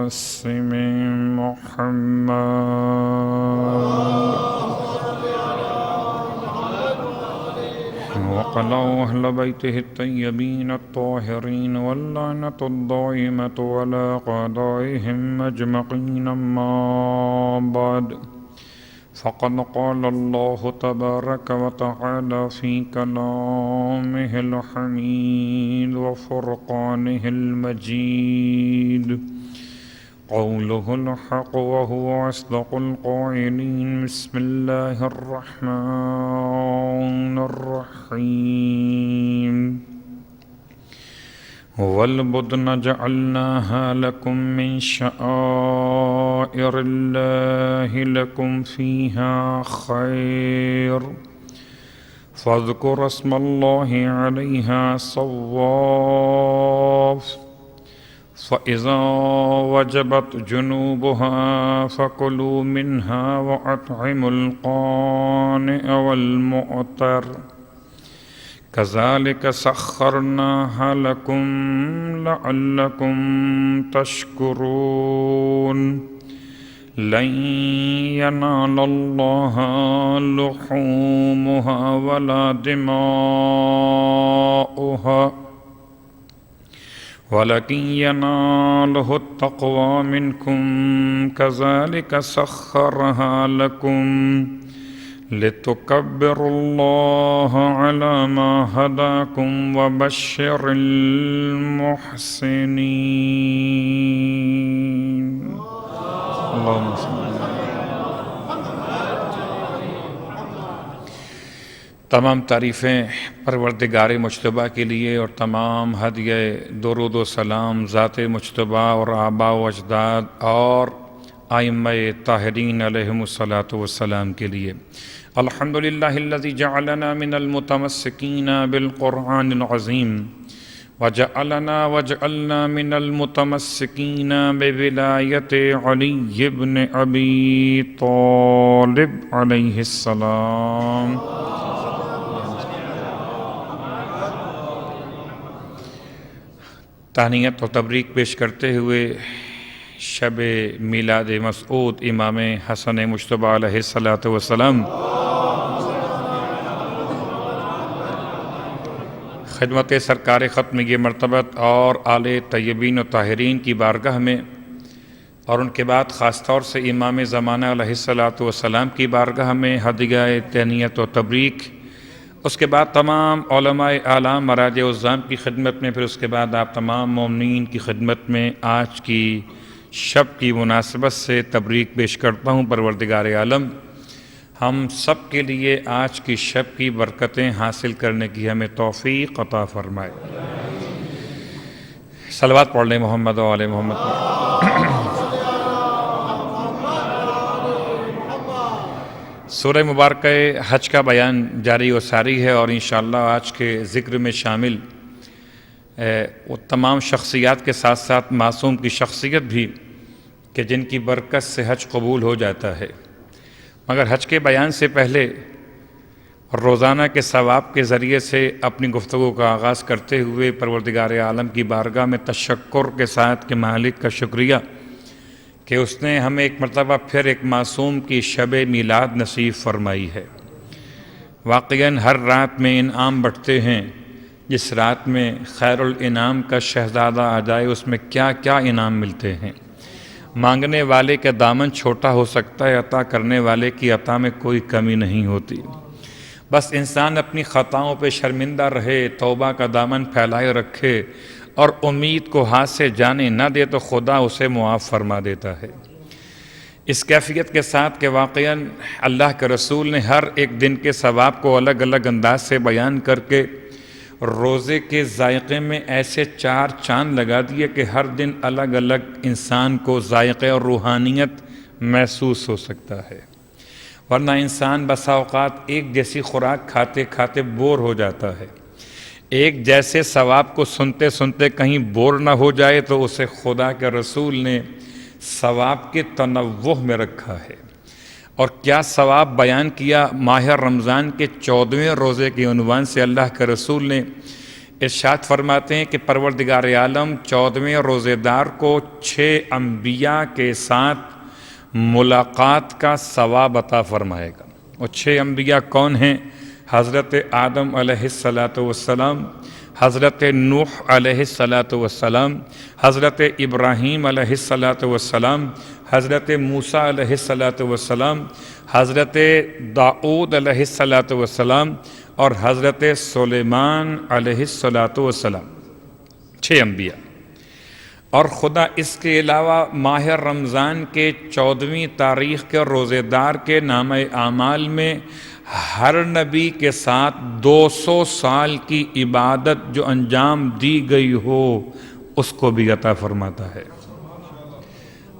القاسم محمد وقضوا أهل بيته الطيبين الطاهرين واللعنة الدائمة على قضائهم أجمعين. أما بعد، فقد قال الله تبارك وتعالى في كلامه الحميد وفرقانه المجيد قوله الحق وهو أصدق القائلين. بسم الله الرحمن الرحيم. والبدن جعلناها لكم من شعائر الله لكم فيها خير فاذكروا اسم الله عليها صواف فإذا وجبت جنوبها فكلوا منها وأطعموا القانع والمعتر كذلك سخرناها لكم لعلكم تشكرون. لن ينال الله لحومها ولا دماؤها ولكن يناله التقوى منكم كذلك سخرها لكم لتكبروا الله على ما هداكم وبشر المحسنين. اللهم صل. تمام تعریفیں پروردگار مجتبیٰ کے لیے اور تمام ہدیہ درود و سلام ذات مجتبیٰ اور آباء و اجداد اور ائمہ طاہرین علیہم الصلاۃ والسلام کے لیے. الحمدللہ الذی جعلنا من المتمسکین بالقرآن العظیم وجعلنا من المتمسکین بولایت علی بن ابی طالب علیہ السلام. تہنیت و تبریک پیش کرتے ہوئے شب میلاد مسعود امام حسن مجتبیٰ علیہ السلام خدمت سرکار ختم یہ مرتبت اور آل طیبین و طاہرین کی بارگاہ میں اور ان کے بعد خاص طور سے امام زمانہ علیہ السلام کی بارگاہ میں ہدیہ تہنیت و تبریک، اس کے بعد تمام علماء اعلام مراجع عظام کی خدمت میں، پھر اس کے بعد آپ تمام مومنین کی خدمت میں آج کی شب کی مناسبت سے تبریک پیش کرتا ہوں. پروردگار عالم ہم سب کے لیے آج کی شب کی برکتیں حاصل کرنے کی ہمیں توفیق عطا فرمائے. صلوات پڑھ لیں محمد و آل محمد. سورہ مبارکہ حج کا بیان جاری و ساری ہے اور انشاءاللہ آج کے ذکر میں شامل وہ تمام شخصیات کے ساتھ ساتھ معصوم کی شخصیت بھی کہ جن کی برکت سے حج قبول ہو جاتا ہے. مگر حج کے بیان سے پہلے روزانہ کے ثواب کے ذریعے سے اپنی گفتگو کا آغاز کرتے ہوئے پروردگار عالم کی بارگاہ میں تشکر کے ساتھ کہ مالک کا شکریہ کہ اس نے ہمیں ایک مرتبہ پھر ایک معصوم کی شب میلاد نصیب فرمائی ہے. واقعاً ہر رات میں انعام بٹتے ہیں. جس رات میں خیر الانعام کا شہزادہ آ جائے اس میں کیا کیا انعام ملتے ہیں. مانگنے والے کا دامن چھوٹا ہو سکتا ہے، عطا کرنے والے کی عطا میں کوئی کمی نہیں ہوتی. بس انسان اپنی خطاؤں پہ شرمندہ رہے، توبہ کا دامن پھیلائے رکھے اور امید کو ہاتھ سے جانے نہ دے تو خدا اسے معاف فرما دیتا ہے. اس کیفیت کے ساتھ کہ واقعاً اللہ کے رسول نے ہر ایک دن کے ثواب کو الگ الگ انداز سے بیان کر کے روزے کے ذائقے میں ایسے 4 چاند لگا دیے کہ ہر دن الگ الگ انسان کو ذائقے اور روحانیت محسوس ہو سکتا ہے. ورنہ انسان بسا اوقات ایک جیسی خوراک کھاتے کھاتے بور ہو جاتا ہے. ایک جیسے ثواب کو سنتے سنتے کہیں بور نہ ہو جائے تو اسے خدا کے رسول نے ثواب کے تنوع میں رکھا ہے. اور کیا ثواب بیان کیا ماہ رمضان کے 14ویں روزے کے عنوان سے اللہ کے رسول نے ارشاد فرماتے ہیں کہ پروردگار عالم 14ویں روزے دار کو 6 انبیاء کے ساتھ ملاقات کا ثواب عطا فرمائے گا۔ اور 6 انبیاء کون ہیں؟ حضرت آدم علیہ الصلاۃ والسلام، حضرت نوح علیہ الصلاۃ والسلام، حضرت ابراہیم علیہ الصلاۃ والسلام، حضرت موسیٰ علیہ الصلاۃ والسلام، حضرت داؤد علیہ الصلاۃ والسلام اور حضرت سلیمان علیہ الصلاۃ والسلام، 6 انبیاء۔ اور خدا اس کے علاوہ ماہ رمضان کے 14ویں تاریخ کے روزے دار کے نامہ اعمال میں ہر نبی کے ساتھ 200 سال کی عبادت جو انجام دی گئی ہو اس کو بھی عطا فرماتا ہے۔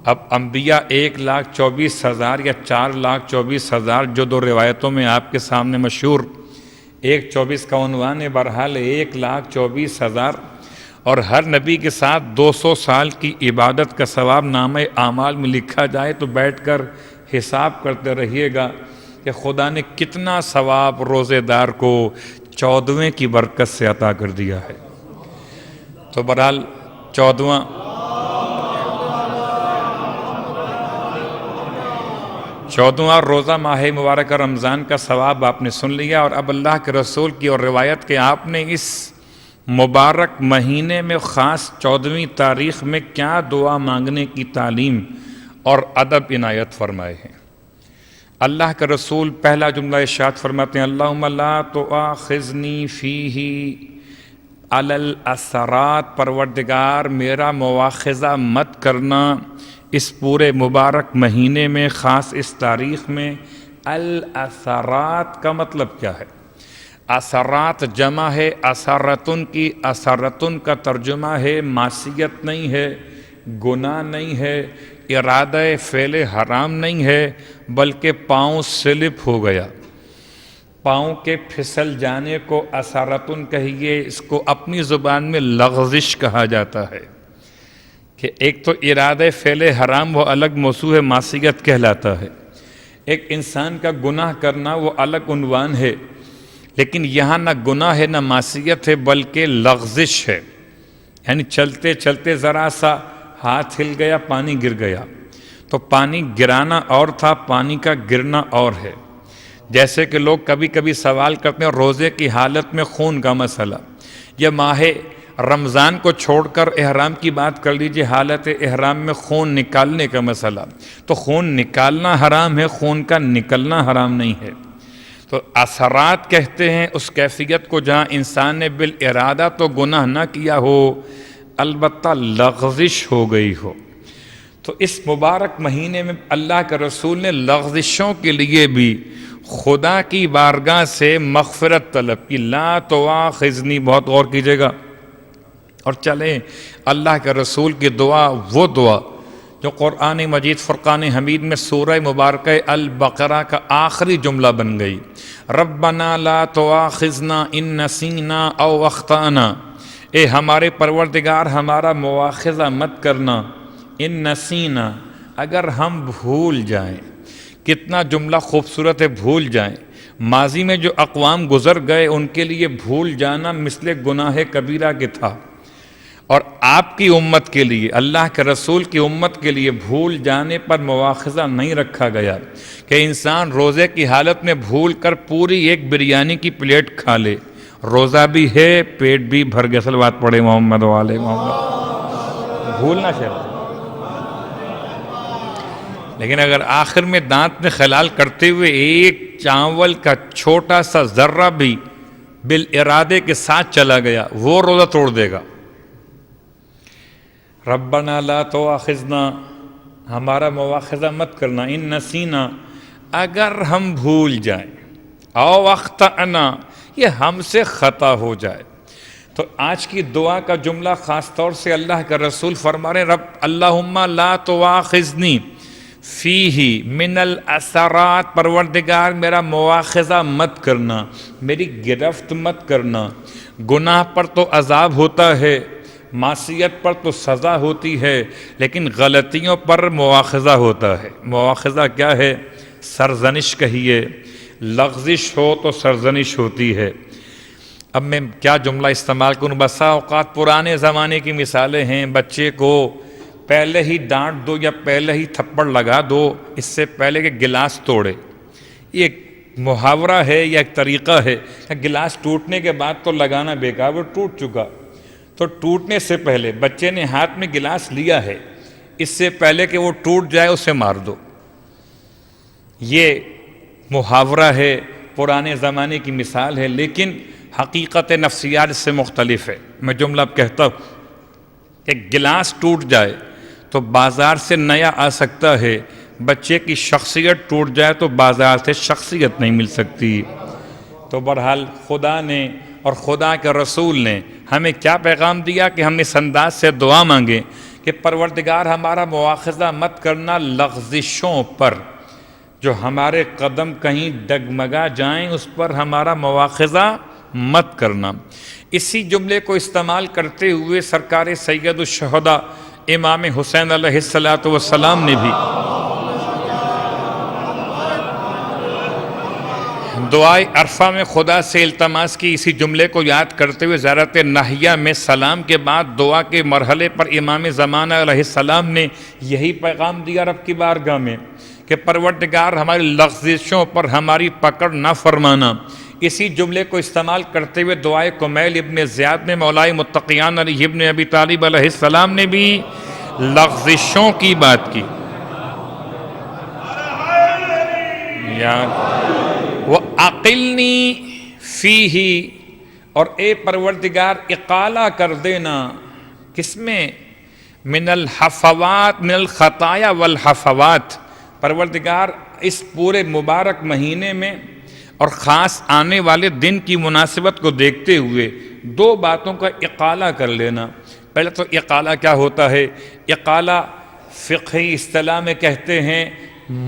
اب انبیاء 1,24,000 یا 4,24,000 جو 2 روایتوں میں آپ کے سامنے مشہور 1,24 کا عنوان ہے، بہرحال 1,24,000 اور ہر نبی کے ساتھ 200 سال کی عبادت کا ثواب نامہ اعمال میں لکھا جائے تو بیٹھ کر حساب کرتے رہیے گا کہ خدا نے کتنا ثواب روزے دار کو 14ویں کی برکت سے عطا کر دیا ہے۔ تو بہرحال 14واں روزہ ماہ مبارک رمضان کا ثواب آپ نے سن لیا، اور اب اللہ کے رسول کی اور روایت کہ آپ نے اس مبارک مہینے میں خاص 14ویں تاریخ میں کیا دعا مانگنے کی تعلیم اور ادب عنایت فرمائے ہیں۔ اللہ کے رسول پہلا جملہ ارشاد فرماتے ہیں، اللہم لا تؤاخذنی فیہ علی الاثرات، پروردگار میرا مواخذہ مت کرنا اس پورے مبارک مہینے میں، خاص اس تاریخ میں۔ الاثرات کا مطلب کیا ہے؟ اثرات جمع ہے اثرتن کی، اثرتن کا ترجمہ ہے معصیت نہیں ہے، گناہ نہیں ہے، ارادہ فعل حرام نہیں ہے، بلکہ پاؤں سلپ ہو گیا، پاؤں کے پھسل جانے کو اثرتن کہیے، اس کو اپنی زبان میں لغزش کہا جاتا ہے کہ ایک تو ارادہ فعل حرام وہ الگ موضوع ہے، معصیت کہلاتا ہے، ایک انسان کا گناہ کرنا وہ الگ عنوان ہے، لیکن یہاں نہ گناہ ہے نہ معصیت ہے بلکہ لغزش ہے، یعنی چلتے چلتے ذرا سا ہاتھ ہل گیا، پانی گر گیا۔ تو پانی گرانا اور تھا، پانی کا گرنا اور ہے۔ جیسے کہ لوگ کبھی کبھی سوال کرتے ہیں روزے کی حالت میں خون کا مسئلہ، یا ماہ رمضان کو چھوڑ کر احرام کی بات کر لیجئے، حالت احرام میں خون نکالنے کا مسئلہ، تو خون نکالنا حرام ہے، خون کا نکلنا حرام نہیں ہے۔ تو اثرات کہتے ہیں اس کیفیت کو جہاں انسان نے بالارادہ تو گناہ نہ کیا ہو، البتہ لغزش ہو گئی ہو۔ تو اس مبارک مہینے میں اللہ کے رسول نے لغزشوں کے لیے بھی خدا کی بارگاہ سے مغفرت طلب کی، لا تؤاخذنی، بہت غور کیجئے گا۔ اور چلیں اللہ کے رسول کی دعا، وہ دعا جو قرآن مجید فرقان حمید میں سورہ مبارکہ البقرہ کا آخری جملہ بن گئی، ربنا لا تؤاخذنا ان نسینا او اخطأنا، اے ہمارے پروردگار ہمارا مواخذہ مت کرنا، ان نسینا، اگر ہم بھول جائیں۔ کتنا جملہ خوبصورت ہے، بھول جائیں۔ ماضی میں جو اقوام گزر گئے ان کے لیے بھول جانا مثل گناہ کبیرہ کے تھا، اور آپ کی امت کے لیے، اللہ کے رسول کی امت کے لیے بھول جانے پر مواخذہ نہیں رکھا گیا کہ انسان روزے کی حالت میں بھول کر پوری ایک بریانی کی پلیٹ کھا لے، روزہ بھی ہے پیٹ بھی بھر گیا۔ صلوات پڑھے محمد و آل محمد۔ بھولنا شرط ہے، لیکن اگر آخر میں دانت میں خلال کرتے ہوئے ایک چاول کا چھوٹا سا ذرہ بھی بالارادے کے ساتھ چلا گیا، وہ روزہ توڑ دے گا۔ ربنا لا تؤاخذنا، ہمارا مواخذہ مت کرنا، ان نسینا، اگر ہم بھول جائیں، او اخطأنا، یہ ہم سے خطا ہو جائے۔ تو آج کی دعا کا جملہ خاص طور سے اللہ کا رسول فرما رہے ہیں، رب اللہم لا تؤاخذنی فیہ من الاثرات، پروردگار میرا مواخذہ مت کرنا، میری گرفت مت کرنا۔ گناہ پر تو عذاب ہوتا ہے، معصیت پر تو سزا ہوتی ہے، لیکن غلطیوں پر مواخذہ ہوتا ہے۔ مواخذہ کیا ہے؟ سرزنش کہیے، لغزش ہو تو سرزنش ہوتی ہے۔ اب میں کیا جملہ استعمال کروں، بسا اوقات پرانے زمانے کی مثالیں ہیں، بچے کو پہلے ہی ڈانٹ دو یا پہلے ہی تھپڑ لگا دو اس سے پہلے کہ گلاس توڑے. یہ ایک محاورہ ہے یا ایک طریقہ ہے کہ گلاس ٹوٹنے کے بعد تو لگانا بیکار، وہ ٹوٹ چکا، تو ٹوٹنے سے پہلے بچے نے ہاتھ میں گلاس لیا ہے، اس سے پہلے کہ وہ ٹوٹ جائے اسے مار دو. یہ محاورہ ہے، پرانے زمانے کی مثال ہے، لیکن حقیقت نفسیات سے مختلف ہے. میں جملہ اب کہتا ہوں کہ گلاس ٹوٹ جائے تو بازار سے نیا آ سکتا ہے، بچے کی شخصیت ٹوٹ جائے تو بازار سے شخصیت نہیں مل سکتی. تو بہرحال خدا نے اور خدا کے رسول نے ہمیں کیا پیغام دیا کہ ہم اس انداز سے دعا مانگیں کہ پروردگار ہمارا مواخذہ مت کرنا لغزشوں پر، جو ہمارے قدم کہیں ڈگمگا جائیں اس پر ہمارا مواخذہ مت کرنا. اسی جملے کو استعمال کرتے ہوئے سرکار سید الشہداء امام حسین علیہ السلام نے بھی دعائے عرفہ میں خدا سے التماس کی. اسی جملے کو یاد کرتے ہوئے زیارت ناہیہ میں سلام کے بعد دعا کے مرحلے پر امام زمانہ علیہ السلام نے یہی پیغام دیا رب کی بارگاہ میں کہ پروردگار ہماری لغزشوں پر ہماری پکڑ نہ فرمانا. اسی جملے کو استعمال کرتے ہوئے دعائے کمیل ابن زیاد میں مولا متقیان علی ابن ابی طالب علیہ السلام نے بھی لغزشوں کی بات کی. وَأَقِلْنِي فِيهِ، اور اے پروردگار اقالہ کر دینا کس میں؟ من الحفوات، من الخطایا والحفوات. پروردگار اس پورے مبارک مہینے میں اور خاص آنے والے دن کی مناسبت کو دیکھتے ہوئے دو باتوں کا اقالہ کر لینا. پہلے تو اقالہ کیا ہوتا ہے؟ اقالہ فقہی اصطلاح میں کہتے ہیں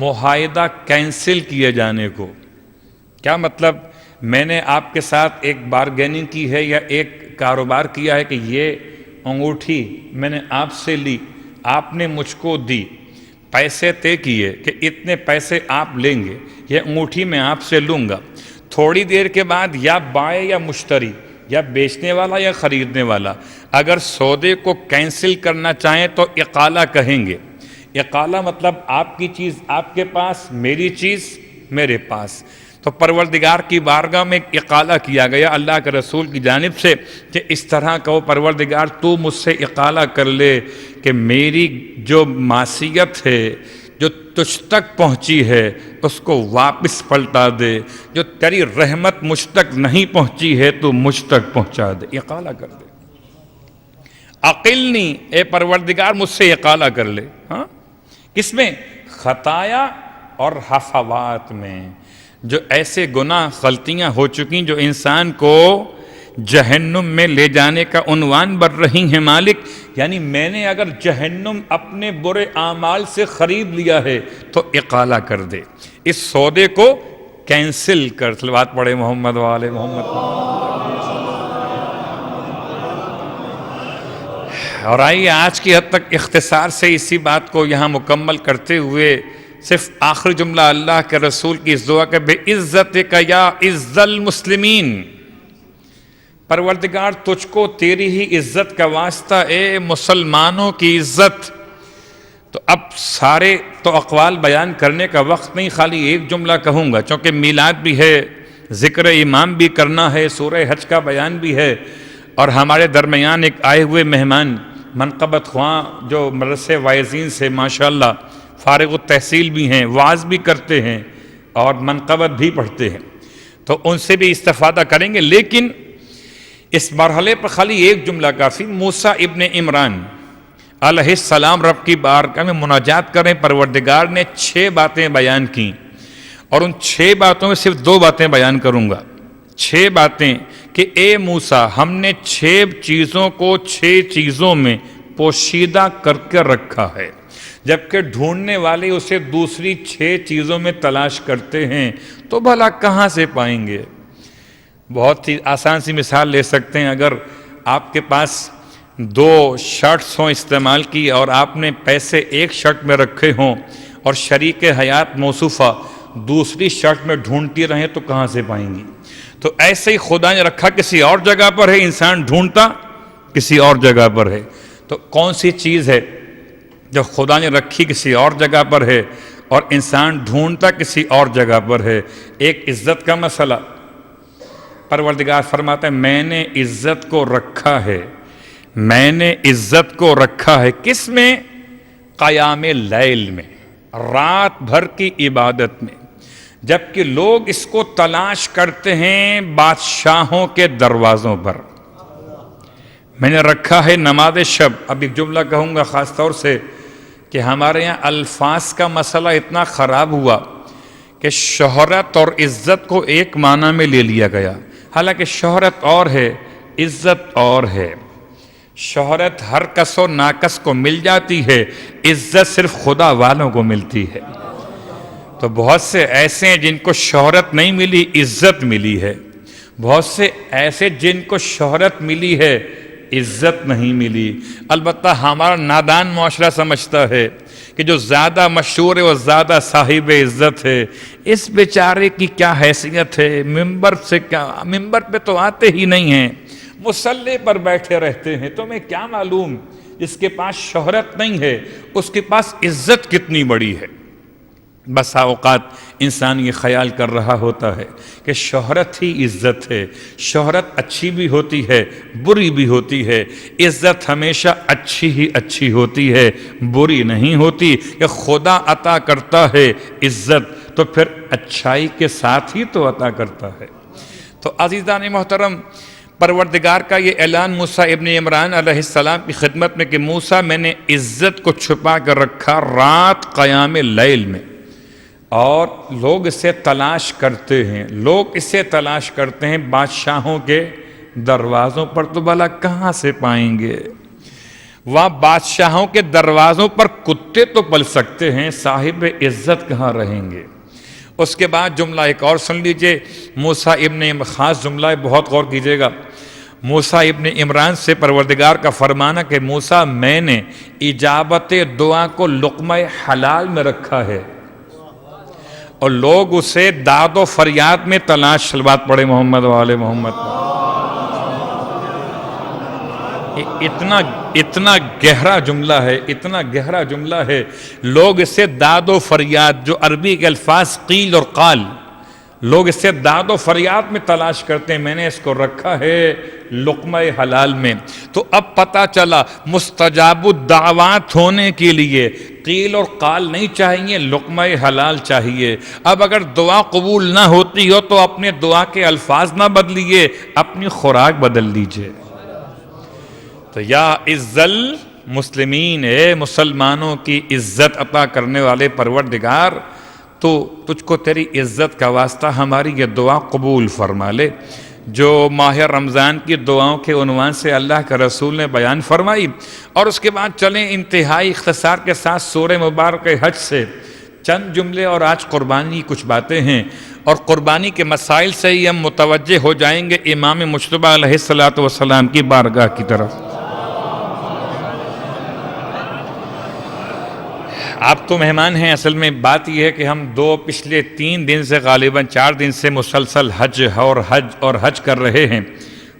معاہدہ کینسل کیے جانے کو. کیا مطلب؟ میں نے آپ کے ساتھ ایک بارگیننگ کی ہے یا ایک کاروبار کیا ہے کہ یہ انگوٹھی میں نے آپ سے لی، آپ نے مجھ کو دی، پیسے طے کیے کہ اتنے پیسے آپ لیں گے، یہ انگوٹھی میں آپ سے لوں گا. تھوڑی دیر کے بعد یا بائے یا مشتری، یا بیچنے والا یا خریدنے والا، اگر سودے کو کینسل کرنا چاہیں تو اقالہ کہیں گے. اقالہ مطلب آپ کی چیز آپ کے پاس، میری چیز میرے پاس. تو پروردگار کی بارگاہ میں ایک اقالہ کیا گیا اللہ کے رسول کی جانب سے کہ اس طرح کہو پروردگار تو مجھ سے اقالہ کر لے کہ میری جو معصیت ہے جو تجھ تک پہنچی ہے اس کو واپس پلٹا دے، جو تیری رحمت مجھ تک نہیں پہنچی ہے تو مجھ تک پہنچا دے، اقالہ کر دے. عقلنی، اے پروردگار مجھ سے اقالہ کر لے. ہاں کس میں؟ خطایا اور حفوات میں. جو ایسے گناہ غلطیاں ہو چکی جو انسان کو جہنم میں لے جانے کا عنوان بن رہی ہیں مالک. یعنی میں نے اگر جہنم اپنے برے اعمال سے خرید لیا ہے تو اقالہ کر دے، اس سودے کو کینسل کر. صلوات پڑھے محمد وآل محمد. اور آئیے آج کی حد تک اختصار سے اسی بات کو یہاں مکمل کرتے ہوئے صرف آخری جملہ اللہ کے رسول کی اس دعا کہ بے عزتک یا عز المسلمین، پروردگار تجھ کو تیری ہی عزت کا واسطہ اے مسلمانوں کی عزت. تو اب سارے تو اقوال بیان کرنے کا وقت نہیں، خالی ایک جملہ کہوں گا چونکہ میلاد بھی ہے، ذکر امام بھی کرنا ہے، سورہ حج کا بیان بھی ہے، اور ہمارے درمیان ایک آئے ہوئے مہمان منقبت خواں جو مدرسے وائزین سے ماشاءاللہ فارغ التحصیل بھی ہیں، وعظ بھی کرتے ہیں اور منقبت بھی پڑھتے ہیں، تو ان سے بھی استفادہ کریں گے. لیکن اس مرحلے پر خالی ایک جملہ کافی. موسیٰ ابن عمران علیہ السلام رب کی بارگاہ میں مناجات کریں. پروردگار نے 6 باتیں بیان کیں اور ان 6 باتوں میں صرف 2 باتیں بیان کروں گا. 6 باتیں کہ اے موسیٰ ہم نے 6 چیزوں کو 6 چیزوں میں پوشیدہ کر کے رکھا ہے، جبکہ ڈھونڈنے والے اسے دوسری 6 چیزوں میں تلاش کرتے ہیں تو بھلا کہاں سے پائیں گے. بہت ہی آسان سی مثال لے سکتے ہیں. اگر آپ کے پاس 2 شرٹس ہوں استعمال کی اور آپ نے پیسے ایک شرٹ میں رکھے ہوں اور شریک حیات موصوفہ دوسری شرط میں ڈھونڈتی رہیں تو کہاں سے پائیں گی؟ تو ایسے ہی خدا نے رکھا کسی اور جگہ پر ہے، انسان ڈھونڈتا کسی اور جگہ پر ہے۔ تو کون سی چیز ہے جو خدا نے رکھی کسی اور جگہ پر ہے اور انسان ڈھونڈتا کسی اور جگہ پر ہے؟ ایک عزت کا مسئلہ، پروردگار فرماتا ہے میں نے عزت کو رکھا ہے، میں نے عزت کو رکھا ہے کس میں؟ قیام لیل میں، رات بھر کی عبادت میں، جبکہ لوگ اس کو تلاش کرتے ہیں بادشاہوں کے دروازوں پر۔ میں نے رکھا ہے نماز شب۔ اب ایک جملہ کہوں گا خاص طور سے کہ ہمارے یہاں الفاظ کا مسئلہ اتنا خراب ہوا کہ شہرت اور عزت کو ایک معنی میں لے لیا گیا، حالانکہ شہرت اور ہے، عزت اور ہے۔ شہرت ہر کس و ناکس کو مل جاتی ہے، عزت صرف خدا والوں کو ملتی ہے۔ تو بہت سے ایسے ہیں جن کو شہرت نہیں ملی، عزت ملی ہے، بہت سے ایسے جن کو شہرت ملی ہے، عزت نہیں ملی۔ البتہ ہمارا نادان معاشرہ سمجھتا ہے کہ جو زیادہ مشہور ہے وہ زیادہ صاحب عزت ہے، اس بیچارے کی کیا حیثیت ہے، ممبر سے کیا، ممبر پہ تو آتے ہی نہیں ہیں، مصلی پر بیٹھے رہتے ہیں، تمہیں کیا معلوم جس کے پاس شہرت نہیں ہے اس کے پاس عزت کتنی بڑی ہے۔ بسا اوقات انسان یہ خیال کر رہا ہوتا ہے کہ شہرت ہی عزت ہے، شہرت اچھی بھی ہوتی ہے بری بھی ہوتی ہے، عزت ہمیشہ اچھی ہی اچھی ہوتی ہے، بری نہیں ہوتی۔ کہ خدا عطا کرتا ہے عزت تو پھر اچھائی کے ساتھ ہی تو عطا کرتا ہے۔ تو عزیزان محترم، پروردگار کا یہ اعلان موسیٰ ابن عمران علیہ السلام کی خدمت میں کہ موسیٰ میں نے عزت کو چھپا کر رکھا رات قیام لیل میں، اور لوگ اسے تلاش کرتے ہیں، لوگ اسے تلاش کرتے ہیں بادشاہوں کے دروازوں پر۔ تو بھلا کہاں سے پائیں گے؟ وہاں بادشاہوں کے دروازوں پر کتے تو پل سکتے ہیں، صاحب عزت کہاں رہیں گے؟ اس کے بعد جملہ ایک اور سن لیجئے، موسیٰ ابن، خاص جملہ ہے، بہت غور کیجئے گا۔ موسیٰ ابن عمران سے پروردگار کا فرمانا کہ موسیٰ میں نے اجابت دعا کو لقمہ حلال میں رکھا ہے، اور لوگ اسے داد و فریاد میں تلاش، صلوات پڑھے محمد و آل محمد۔ اتنا گہرا جملہ ہے، اتنا گہرا جملہ ہے، لوگ اسے داد و فریاد، جو عربی کے الفاظ قیل اور قال، لوگ اسے داد و فریاد میں تلاش کرتے ہیں، میں نے اس کو رکھا ہے لقمہ حلال میں۔ تو اب پتہ چلا مستجاب الدعوات ہونے کے لیے قیل اور قال نہیں چاہیے، لقمہ حلال چاہیے۔ اب اگر دعا قبول نہ ہوتی ہو تو اپنے دعا کے الفاظ نہ بدلیے، اپنی خوراک بدل لیجئے۔ تو یا عز المسلمین، اے مسلمانوں کی عزت عطا کرنے والے پروردگار، تو تجھ کو تیری عزت کا واسطہ ہماری یہ دعا قبول فرما لے، جو ماہ رمضان کی دعاؤں کے عنوان سے اللہ کے رسول نے بیان فرمائی۔ اور اس کے بعد چلیں انتہائی اختصار کے ساتھ سورہ مبارک حج سے چند جملے، اور آج قربانی کچھ باتیں ہیں، اور قربانی کے مسائل سے ہی ہم متوجہ ہو جائیں گے امام مجتبیٰ علیہ السلام کی بارگاہ کی طرف۔ آپ تو مہمان ہیں، اصل میں بات یہ ہے کہ ہم پچھلے 3 دن سے، غالباً 4 دن سے مسلسل حج اور حج کر رہے ہیں۔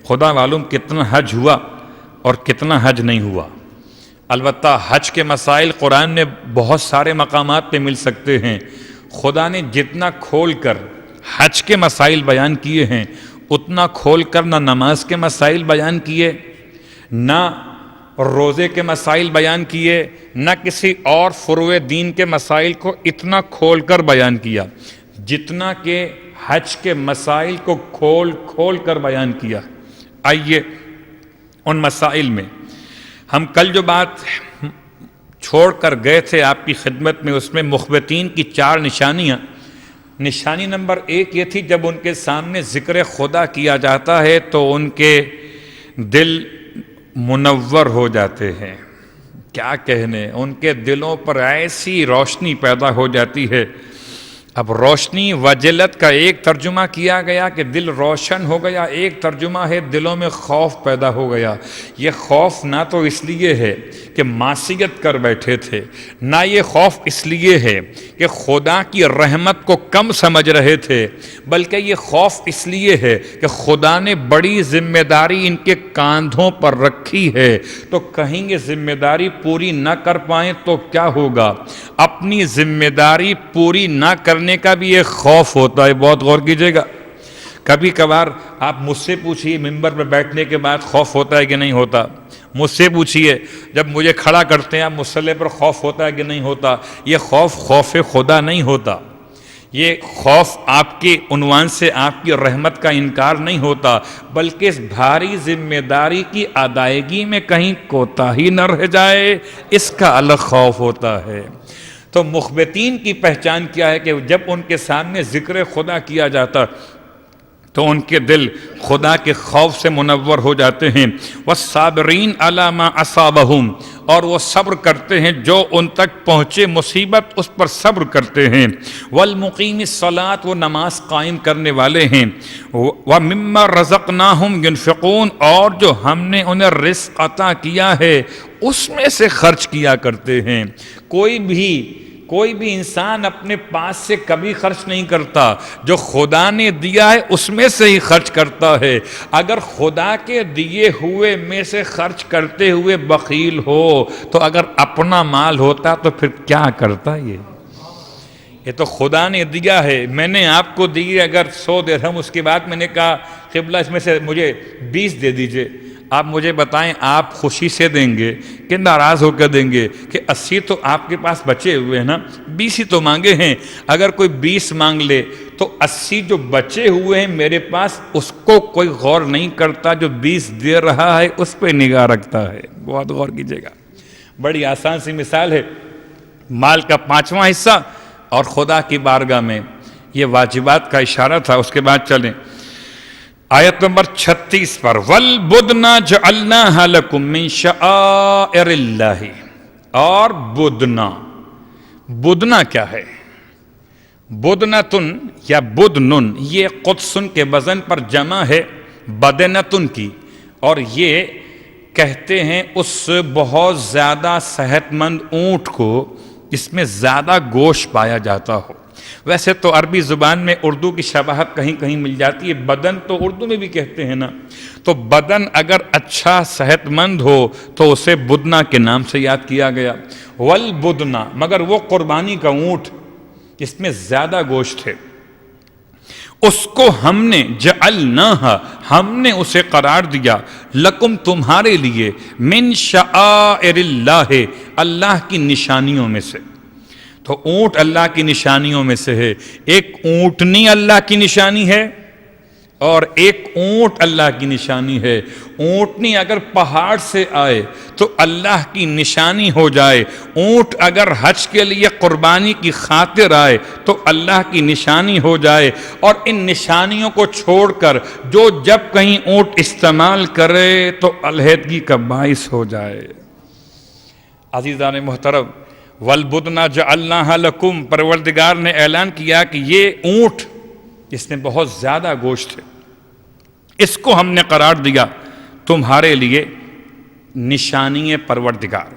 خدا معلوم کتنا حج ہوا اور کتنا حج نہیں ہوا۔ البتہ حج کے مسائل قرآن میں بہت سارے مقامات پہ مل سکتے ہیں۔ خدا نے جتنا کھول کر حج کے مسائل بیان کیے ہیں، اتنا کھول کر نہ نماز کے مسائل بیان کیے، نہ روزے کے مسائل بیان کیے، نہ کسی اور فروع دین کے مسائل کو اتنا کھول کر بیان کیا جتنا کہ حج کے مسائل کو کھول کر بیان کیا۔ آئیے ان مسائل میں ہم کل جو بات چھوڑ کر گئے تھے آپ کی خدمت میں، اس میں مخبتین کی 4 نشانیاں۔ نشانی نمبر 1 یہ تھی، جب ان کے سامنے ذکر خدا کیا جاتا ہے تو ان کے دل منور ہو جاتے ہیں۔ کیا کہنے، ان کے دلوں پر ایسی روشنی پیدا ہو جاتی ہے۔ اب روشنی وجلت کا ایک ترجمہ کیا گیا کہ دل روشن ہو گیا، ایک ترجمہ ہے دلوں میں خوف پیدا ہو گیا۔ یہ خوف نہ تو اس لیے ہے کہ معصیت کر بیٹھے تھے، نہ یہ خوف اس لیے ہے کہ خدا کی رحمت کو کم سمجھ رہے تھے، بلکہ یہ خوف اس لیے ہے کہ خدا نے بڑی ذمہ داری ان کے کاندھوں پر رکھی ہے، تو کہیں گے ذمہ داری پوری نہ کر پائیں تو کیا ہوگا؟ اپنی ذمہ داری پوری نہ کرنے کا بھی ایک خوف ہوتا ہے، بہت غور کیجئے گا۔ کبھی کبھار آپ مجھ سے پوچھئے ممبر پر بیٹھنے کے بعد خوف ہوتا ہے کہ نہیں ہوتا؟ مجھ سے پوچھئے جب مجھے کھڑا کرتے ہیں آپ مصلی پر خوف ہوتا ہے کہ نہیں ہوتا؟ یہ خوف خدا نہیں ہوتا، یہ خوف آپ کے عنوان سے آپ کی رحمت کا انکار نہیں ہوتا، بلکہ اس بھاری ذمہ داری کی ادائیگی میں کہیں کوتاہی نہ رہ جائے، اس کا الگ خوف ہوتا ہے۔ تو مخبتین کی پہچان کیا ہے کہ جب ان کے سامنے ذکر خدا کیا جاتا تو ان کے دل خدا کے خوف سے منور ہو جاتے ہیں۔ والصابرین علی ما اصابہم، اور وہ صبر کرتے ہیں جو ان تک پہنچے مصیبت اس پر صبر کرتے ہیں۔ والمقیم الصلاۃ، وہ نماز قائم کرنے والے ہیں۔ ومما رزقناہم ینفقون، اور جو ہم نے انہیں رزق عطا کیا ہے اس میں سے خرچ کیا کرتے ہیں۔ کوئی بھی انسان اپنے پاس سے کبھی خرچ نہیں کرتا، جو خدا نے دیا ہے اس میں سے ہی خرچ کرتا ہے۔ اگر خدا کے دیے ہوئے میں سے خرچ کرتے ہوئے بخیل ہو تو اگر اپنا مال ہوتا تو پھر کیا کرتا؟ یہ تو خدا نے دیا ہے، میں نے آپ کو دی اگر 100 درہم، اس کے بعد میں نے کہا قبلہ اس میں سے مجھے 20 دے دیجئے، آپ مجھے بتائیں آپ خوشی سے دیں گے کہ ناراض ہو کر دیں گے؟ کہ 80 تو آپ کے پاس بچے ہوئے ہیں نا، 20 ہی تو مانگے ہیں۔ اگر کوئی 20 مانگ لے تو 80 جو بچے ہوئے ہیں میرے پاس، اس کو کوئی غور نہیں کرتا، جو 20 دے رہا ہے اس پہ نگاہ رکھتا ہے۔ بہت غور کیجئے گا، بڑی آسان سی مثال ہے، مال کا 5واں حصہ اور خدا کی بارگاہ میں، یہ واجبات کا اشارہ تھا۔ اس کے بعد چلیں آیت نمبر 36 پر، وَالْبُدْنَ جَعَلْنَاهَا لَكُم مِّن شَعَائِرِ اللَّهِ، اور بدنا کیا ہے؟ بدنتن یا بدنن، یہ قدسن کے وزن پر جمع ہے بدنتن کی، اور یہ کہتے ہیں اس بہت زیادہ صحت مند اونٹ کو جس میں زیادہ گوشت پایا جاتا ہو۔ ویسے تو عربی زبان میں اردو کی شباہت کہیں کہیں مل جاتی ہے، بدن تو اردو میں بھی کہتے ہیں نا، تو بدن اگر اچھا صحت مند ہو تو اسے بدنا کے نام سے یاد کیا گیا۔ والبدنا، مگر وہ قربانی کا اونٹ جس میں زیادہ گوشت ہے، اس کو ہم نے جعلناہا، ہم نے اسے قرار دیا، لکم تمہارے لیے، من شعائر اللہ، اللہ کی نشانیوں میں سے۔ تو اونٹ اللہ کی نشانیوں میں سے ہے، ایک اونٹنی اللہ کی نشانی ہے اور ایک اونٹ اللہ کی نشانی ہے۔ اونٹنی اگر پہاڑ سے آئے تو اللہ کی نشانی ہو جائے، اونٹ اگر حج کے لیے قربانی کی خاطر آئے تو اللہ کی نشانی ہو جائے، اور ان نشانیوں کو چھوڑ کر جو جب کہیں اونٹ استعمال کرے تو علیحدگی کا باعث ہو جائے۔ عزیزان محترم، وَالْبُدْنَ جَعَلْنَاهَا لَكُمْ، پروردگار نے اعلان کیا کہ یہ اونٹ جس میں بہت زیادہ گوشت ہے، اس کو ہم نے قرار دیا تمہارے لیے نشانی پروردگار۔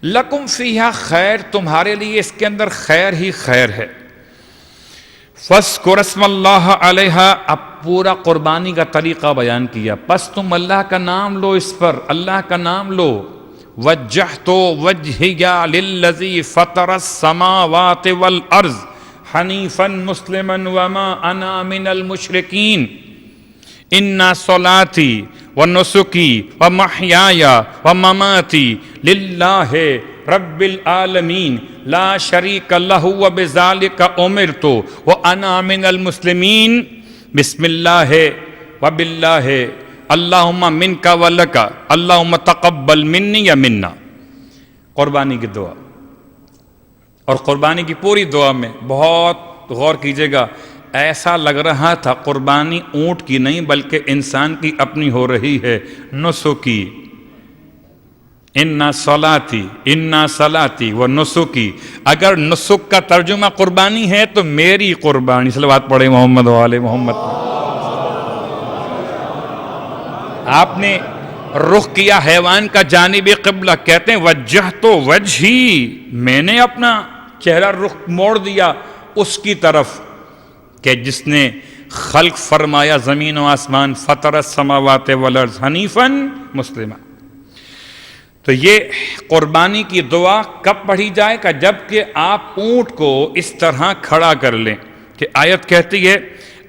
لَكُمْ فِيهَا خیر، تمہارے لیے اس کے اندر خیر ہی خیر ہے۔ فَاذْكُرُوا اسْمَ اللَّهِ عَلَيْهَا، اب پورا قربانی کا طریقہ بیان کیا، پس تم اللہ کا نام لو، اس پر اللہ کا نام لو۔ وجہت وجہی للذی فطر السماوات والارض حنیفا مسلما وما انا من المشرکین، ان صلاتی ونسکی ومحیای ومماتی للہ رب العالمین لا شریک لہ وبذالک امرت وانا من المسلمین، بسم اللہ وباللہ، اللہم منکا ولکا، اللہم تقبل منی یا منا۔ قربانی کی دعا، اور قربانی کی پوری دعا میں بہت غور کیجئے گا، ایسا لگ رہا تھا قربانی اونٹ کی نہیں بلکہ انسان کی اپنی ہو رہی ہے۔ نسکی، انا صلاتی و نسکی، اگر نسک کا ترجمہ قربانی ہے تو میری قربانی، صلوات پڑھے محمد و آل محمد۔ آپ نے رخ کیا حیوان کا جانب قبلہ، کہتے ہیں وجہت وجہی، میں نے اپنا چہرہ رخ موڑ دیا اس کی طرف کہ جس نے خلق فرمایا زمین و آسمان، فطر السماوات والارض حنیفا مسلما۔ تو یہ قربانی کی دعا کب پڑھی جائے گا؟ جب کہ آپ اونٹ کو اس طرح کھڑا کر لیں کہ آیت کہتی ہے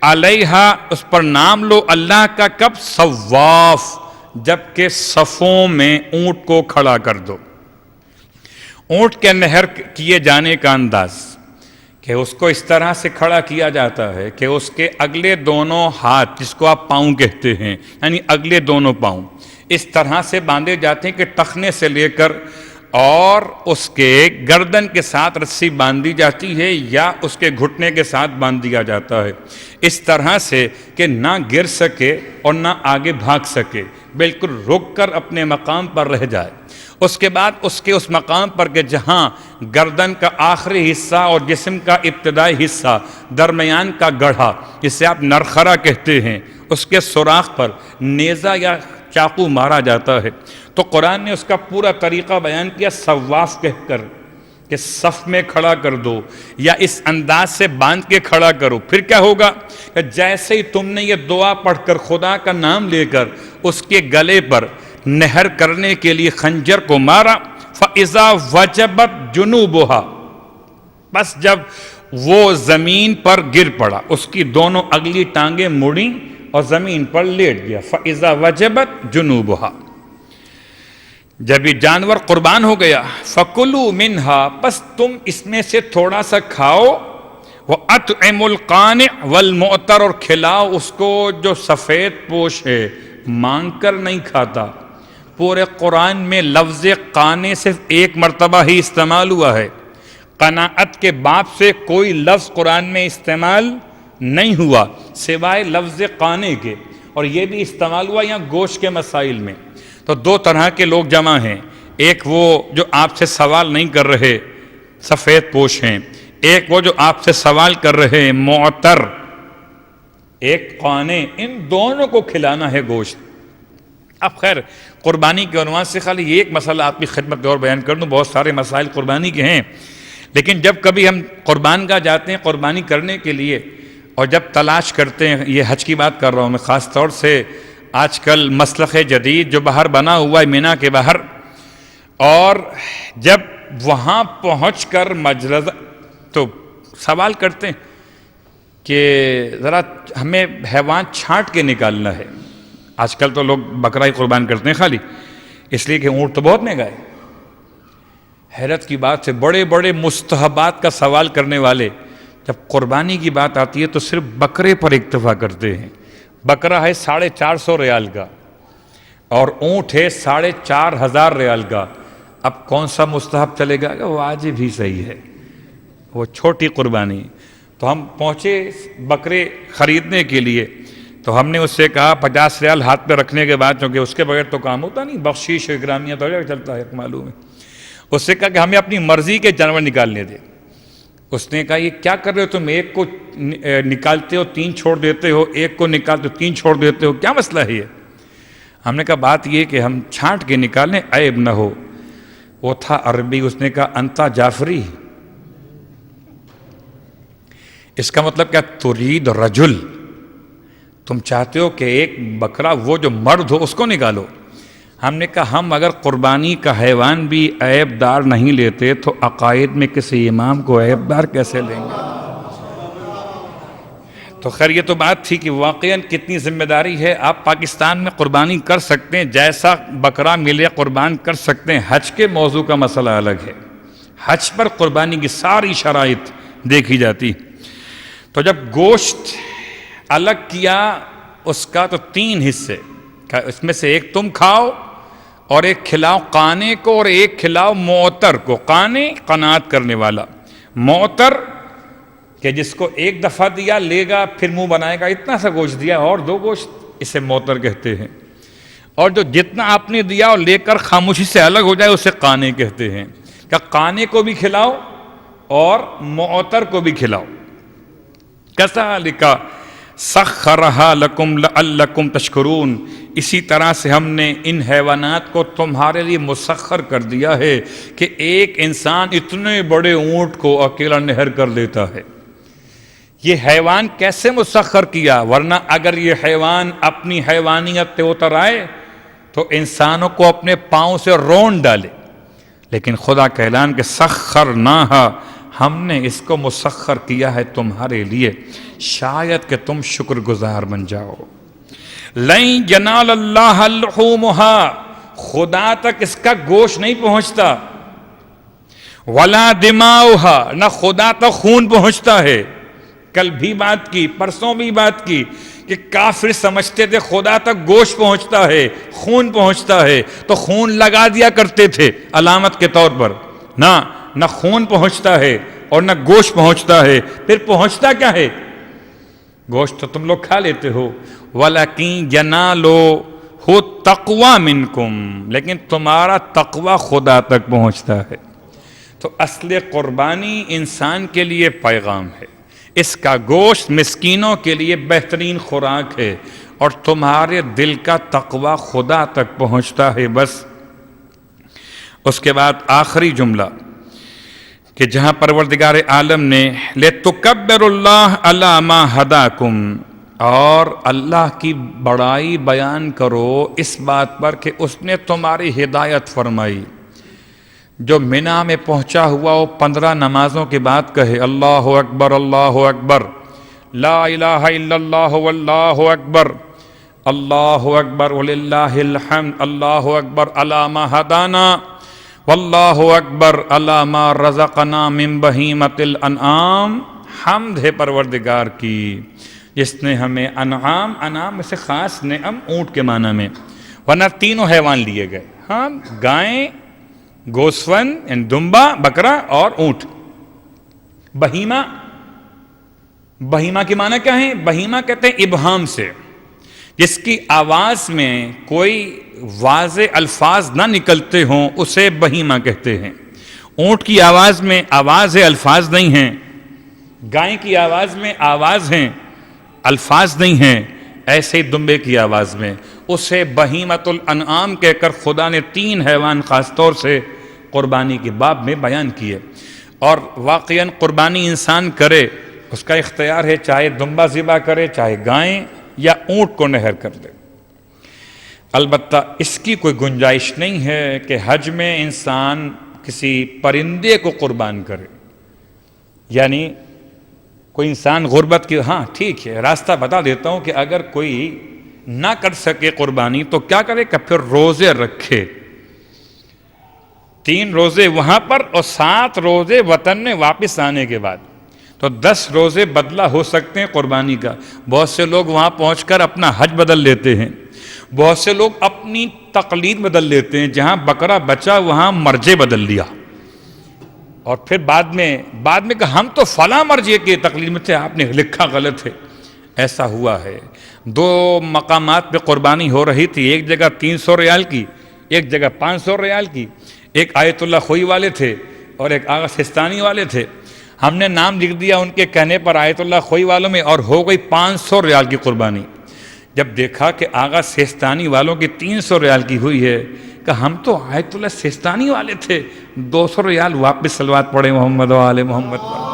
علیہ، اس پر نام لو اللہ کا، کب؟ صواف، جب کہ صفوں میں اونٹ کو کھڑا کر دو۔ اونٹ کے نہر کیے جانے کا انداز کہ اس کو اس طرح سے کھڑا کیا جاتا ہے کہ اس کے اگلے دونوں ہاتھ، جس کو آپ پاؤں کہتے ہیں، یعنی اگلے دونوں پاؤں اس طرح سے باندھے جاتے ہیں کہ ٹخنے سے لے کر اور اس کے گردن کے ساتھ رسی باندھی جاتی ہے یا اس کے گھٹنے کے ساتھ باندھ دیا جاتا ہے، اس طرح سے کہ نہ گر سکے اور نہ آگے بھاگ سکے، بالکل رک کر اپنے مقام پر رہ جائے۔ اس کے بعد اس کے اس مقام پر کہ جہاں گردن کا آخری حصہ اور جسم کا ابتدائی حصہ، درمیان کا گڑھا، جسے آپ نرخرا کہتے ہیں، اس کے سوراخ پر نیزہ یا چاقو مارا جاتا ہے۔ تو قرآن نے اس کا پورا طریقہ بیان کیا صواف کہہ کر کہ صف میں کھڑا کر دو یا اس انداز سے باندھ کے کھڑا کرو۔ پھر کیا ہوگا کہ جیسے ہی تم نے یہ دعا پڑھ کر خدا کا نام لے کر اس کے گلے پر نہر کرنے کے لیے خنجر کو مارا، فَإِذَا وَجَبَتْ جُنُوبُهَا، بس جب وہ زمین پر گر پڑا، اس کی دونوں اگلی ٹانگیں مڑیں اور زمین پر لیٹ گیا، فَإِذَا وَجَبَتْ جُنُوبُهَا، جب یہ جانور قربان ہو گیا، فَكُلُوا مِنْهَا، بس تم اس میں سے تھوڑا سا کھاؤ، وَأَطْعِمُوا الْقَانِعَ وَالْمُعْتَرَ، اور کھلاؤ اس کو جو سفید پوش ہے، مانگ کر نہیں کھاتا۔ پورے قرآن میں لفظ قانے صرف ایک مرتبہ ہی استعمال ہوا ہے، قناعت کے باب سے کوئی لفظ قرآن میں استعمال نہیں ہوا سوائے لفظ قانے کے، اور یہ بھی استعمال ہوا یہاں گوشت کے مسائل میں۔ تو دو طرح کے لوگ جمع ہیں، ایک وہ جو آپ سے سوال نہیں کر رہے سفید پوش ہیں، ایک وہ جو آپ سے سوال کر رہے ہیں معتر، ایک قانے، ان دونوں کو کھلانا ہے گوشت۔ اب خیر قربانی کے عنوان سے خالی یہ ایک مسئلہ آپ کی خدمت میں اور بیان کر دوں، بہت سارے مسائل قربانی کے ہیں، لیکن جب کبھی ہم قربان گاہ جاتے ہیں قربانی کرنے کے لیے اور جب تلاش کرتے ہیں، یہ حج کی بات کر رہا ہوں میں خاص طور سے، آج کل مسلخ جدید جو باہر بنا ہوا ہے مینا کے باہر، اور جب وہاں پہنچ کر مجرد تو سوال کرتے ہیں کہ ذرا ہمیں حیوان چھانٹ کے نکالنا ہے۔ آج کل تو لوگ بکرا ہی قربان کرتے ہیں خالی، اس لیے کہ اونٹ تو بہت مہنگا ہے۔ حیرت کی بات ہے، بڑے بڑے مستحبات کا سوال کرنے والے جب قربانی کی بات آتی ہے تو صرف بکرے پر اکتفا کرتے ہیں۔ بکرا ہے 450 ریال کا اور اونٹ ہے 4500 ریال کا، اب کون سا مستحب چلے گا؟ واجب ہی صحیح ہے، وہ چھوٹی قربانی۔ تو ہم پہنچے بکرے خریدنے کے لیے، تو ہم نے اس سے کہا 50 ریال ہاتھ پہ رکھنے کے بعد، کیونکہ اس کے بغیر تو کام ہوتا نہیں، بخشیش اکرامیہ تو چلتا ہے معلوم ہے، اس سے کہا کہ ہمیں اپنی مرضی کے جانور نکالنے دے۔ اس نے کہا یہ کیا کر رہے ہو تم، ایک کو نکالتے ہو 3 چھوڑ دیتے ہو، ایک کو نکالتے ہو 3 چھوڑ دیتے ہو، کیا مسئلہ ہے یہ؟ ہم نے کہا بات یہ کہ ہم چھانٹ کے نکالیں، عیب نہ ہو۔ وہ تھا عربی، اس نے کہا انتا جعفری، اس کا مطلب کیا؟ ترید رجل، تم چاہتے ہو کہ ایک بکرا وہ جو مرد ہو اس کو نکالو۔ ہم نے کہا ہم اگر قربانی کا حیوان بھی عیب دار نہیں لیتے تو عقائد میں کسی امام کو عیب دار کیسے لیں گے؟ تو خیر یہ تو بات تھی کہ واقعاً کتنی ذمہ داری ہے۔ آپ پاکستان میں قربانی کر سکتے ہیں، جیسا بکرا ملے قربان کر سکتے ہیں، حج کے موضوع کا مسئلہ الگ ہے۔ حج پر قربانی کی ساری شرائط دیکھی جاتی۔ تو جب گوشت الگ کیا اس کا تو 3 حصے، اس میں سے ایک تم کھاؤ اور ایک کھلاؤ قانے کو اور ایک کھلاؤ معتر کو۔ قانے قناعت کرنے والا، معتر کہ جس کو ایک دفعہ دیا لے گا پھر منہ بنائے گا، اتنا سا گوشت دیا اور 2 گوشت، اسے معتر کہتے ہیں۔ اور جو جتنا آپ نے دیا اور لے کر خاموشی سے الگ ہو جائے اسے قانے کہتے ہیں. کہ قانے کو بھی کھلاؤ اور معطر کو بھی کھلاؤ. کذالک سخرھا لکم لعلکم تشکرون، اسی طرح سے ہم نے ان حیوانات کو تمہارے لیے مسخر کر دیا ہے کہ ایک انسان اتنے بڑے اونٹ کو اکیلا نہر کر لیتا ہے. یہ حیوان کیسے مسخر کیا؟ ورنہ اگر یہ حیوان اپنی حیوانیت پہ اتر آئے تو انسانوں کو اپنے پاؤں سے رون ڈالے. لیکن خدا کا اعلان کہ سخرناہا، ہم نے اس کو مسخر کیا ہے تمہارے لیے، شاید کہ تم شکر گزار بن جاؤ. لن ینال اللہ لحومہا، خدا تک اس کا گوشت نہیں پہنچتا. ولا دماؤہا، نہ خدا تک خون پہنچتا ہے. کل بھی بات کی، پرسوں بھی بات کی کہ کافر سمجھتے تھے خدا تک گوشت پہنچتا ہے، خون پہنچتا ہے، تو خون لگا دیا کرتے تھے علامت کے طور پر. نہ خون پہنچتا ہے اور نہ گوشت پہنچتا ہے. پھر پہنچتا کیا ہے؟ گوشت تو تم لوگ کھا لیتے ہو. وَلَكِنْ يَنَالُهُ التَّقْوَى مِنْكُمْ، لیکن تمہارا تقوی خدا تک پہنچتا ہے. تو اصل قربانی انسان کے لیے پیغام ہے، اس کا گوشت مسکینوں کے لیے بہترین خوراک ہے، اور تمہارے دل کا تقوی خدا تک پہنچتا ہے. بس اس کے بعد آخری جملہ کہ جہاں پروردگار عالم نے لِتُكَبِّرُوا اللَّهَ عَلَى مَا هَدَاكُمْ، اور اللہ کی بڑائی بیان کرو اس بات پر کہ اس نے تمہاری ہدایت فرمائی. جو منی میں پہنچا ہوا وہ 15 نمازوں کے بعد کہے اللہ اکبر اللہ اکبر، لا الہ الا اللہ واللہ اکبر، اللہ اکبر وللہ الحمد، اللہ اکبر علی ما ہدانا، واللہ اکبر علی ما رزقنا من بہیمۃ الانعام. حمد ہے پروردگار کی جس نے ہمیں انعام میں سے خاص نعم اونٹ کے معنی میں، ورنہ تینوں حیوان لیے گئے. ہاں، گائیں، گوسفند یعنی دمبا، بکرا اور اونٹ. بہیمہ کی معنی کیا ہے؟ بہیمہ کہتے ہیں ابہام سے، جس کی آواز میں کوئی واضح الفاظ نہ نکلتے ہوں اسے بہیمہ کہتے ہیں. اونٹ کی آواز میں آواز ہے، الفاظ نہیں ہیں. گائے کی آواز میں آواز ہیں، الفاظ نہیں ہیں. ایسے ہی دمبے کی آواز میں اسے بہیمۃ الانعام کہہ کر خدا نے 3 حیوان خاص طور سے قربانی کے باب میں بیان کیے. اور واقعاً قربانی انسان کرے اس کا اختیار ہے، چاہے دمبا ذبح کرے، چاہے گائیں یا اونٹ کو نہر کر دے. البتہ اس کی کوئی گنجائش نہیں ہے کہ حج میں انسان کسی پرندے کو قربان کرے. یعنی کوئی انسان غربت کی، ہاں ٹھیک ہے، راستہ بتا دیتا ہوں کہ اگر کوئی نہ کر سکے قربانی تو کیا کرے کہ پھر روزے رکھے. 3 روزے وہاں پر اور 7 روزے وطن میں واپس آنے کے بعد، تو 10 روزے بدلہ ہو سکتے ہیں قربانی کا. بہت سے لوگ وہاں پہنچ کر اپنا حج بدل لیتے ہیں، بہت سے لوگ اپنی تقلید بدل لیتے ہیں، جہاں بکرا بچا وہاں مرجے بدل لیا، اور پھر بعد میں کہ ہم تو فلاں مرجے کے تقلید میں تھے، آپ نے لکھا غلط ہے. ایسا ہوا ہے. 2 مقامات پہ قربانی ہو رہی تھی، ایک جگہ 300 ریال کی، ایک جگہ 500 ریال کی. ایک آیت اللہ خوئی والے تھے اور ایک آغا سستانی والے تھے. ہم نے نام لکھ دیا ان کے کہنے پر آیت اللہ خوئی والوں میں، اور ہو گئی 500 ریال کی قربانی. جب دیکھا کہ آغا سستانی والوں کی 300 ریال کی ہوئی ہے، کہ ہم تو آیت اللہ سستانی والے تھے، 200 ریال واپس صلوات پڑھے محمد و آل محمد پر.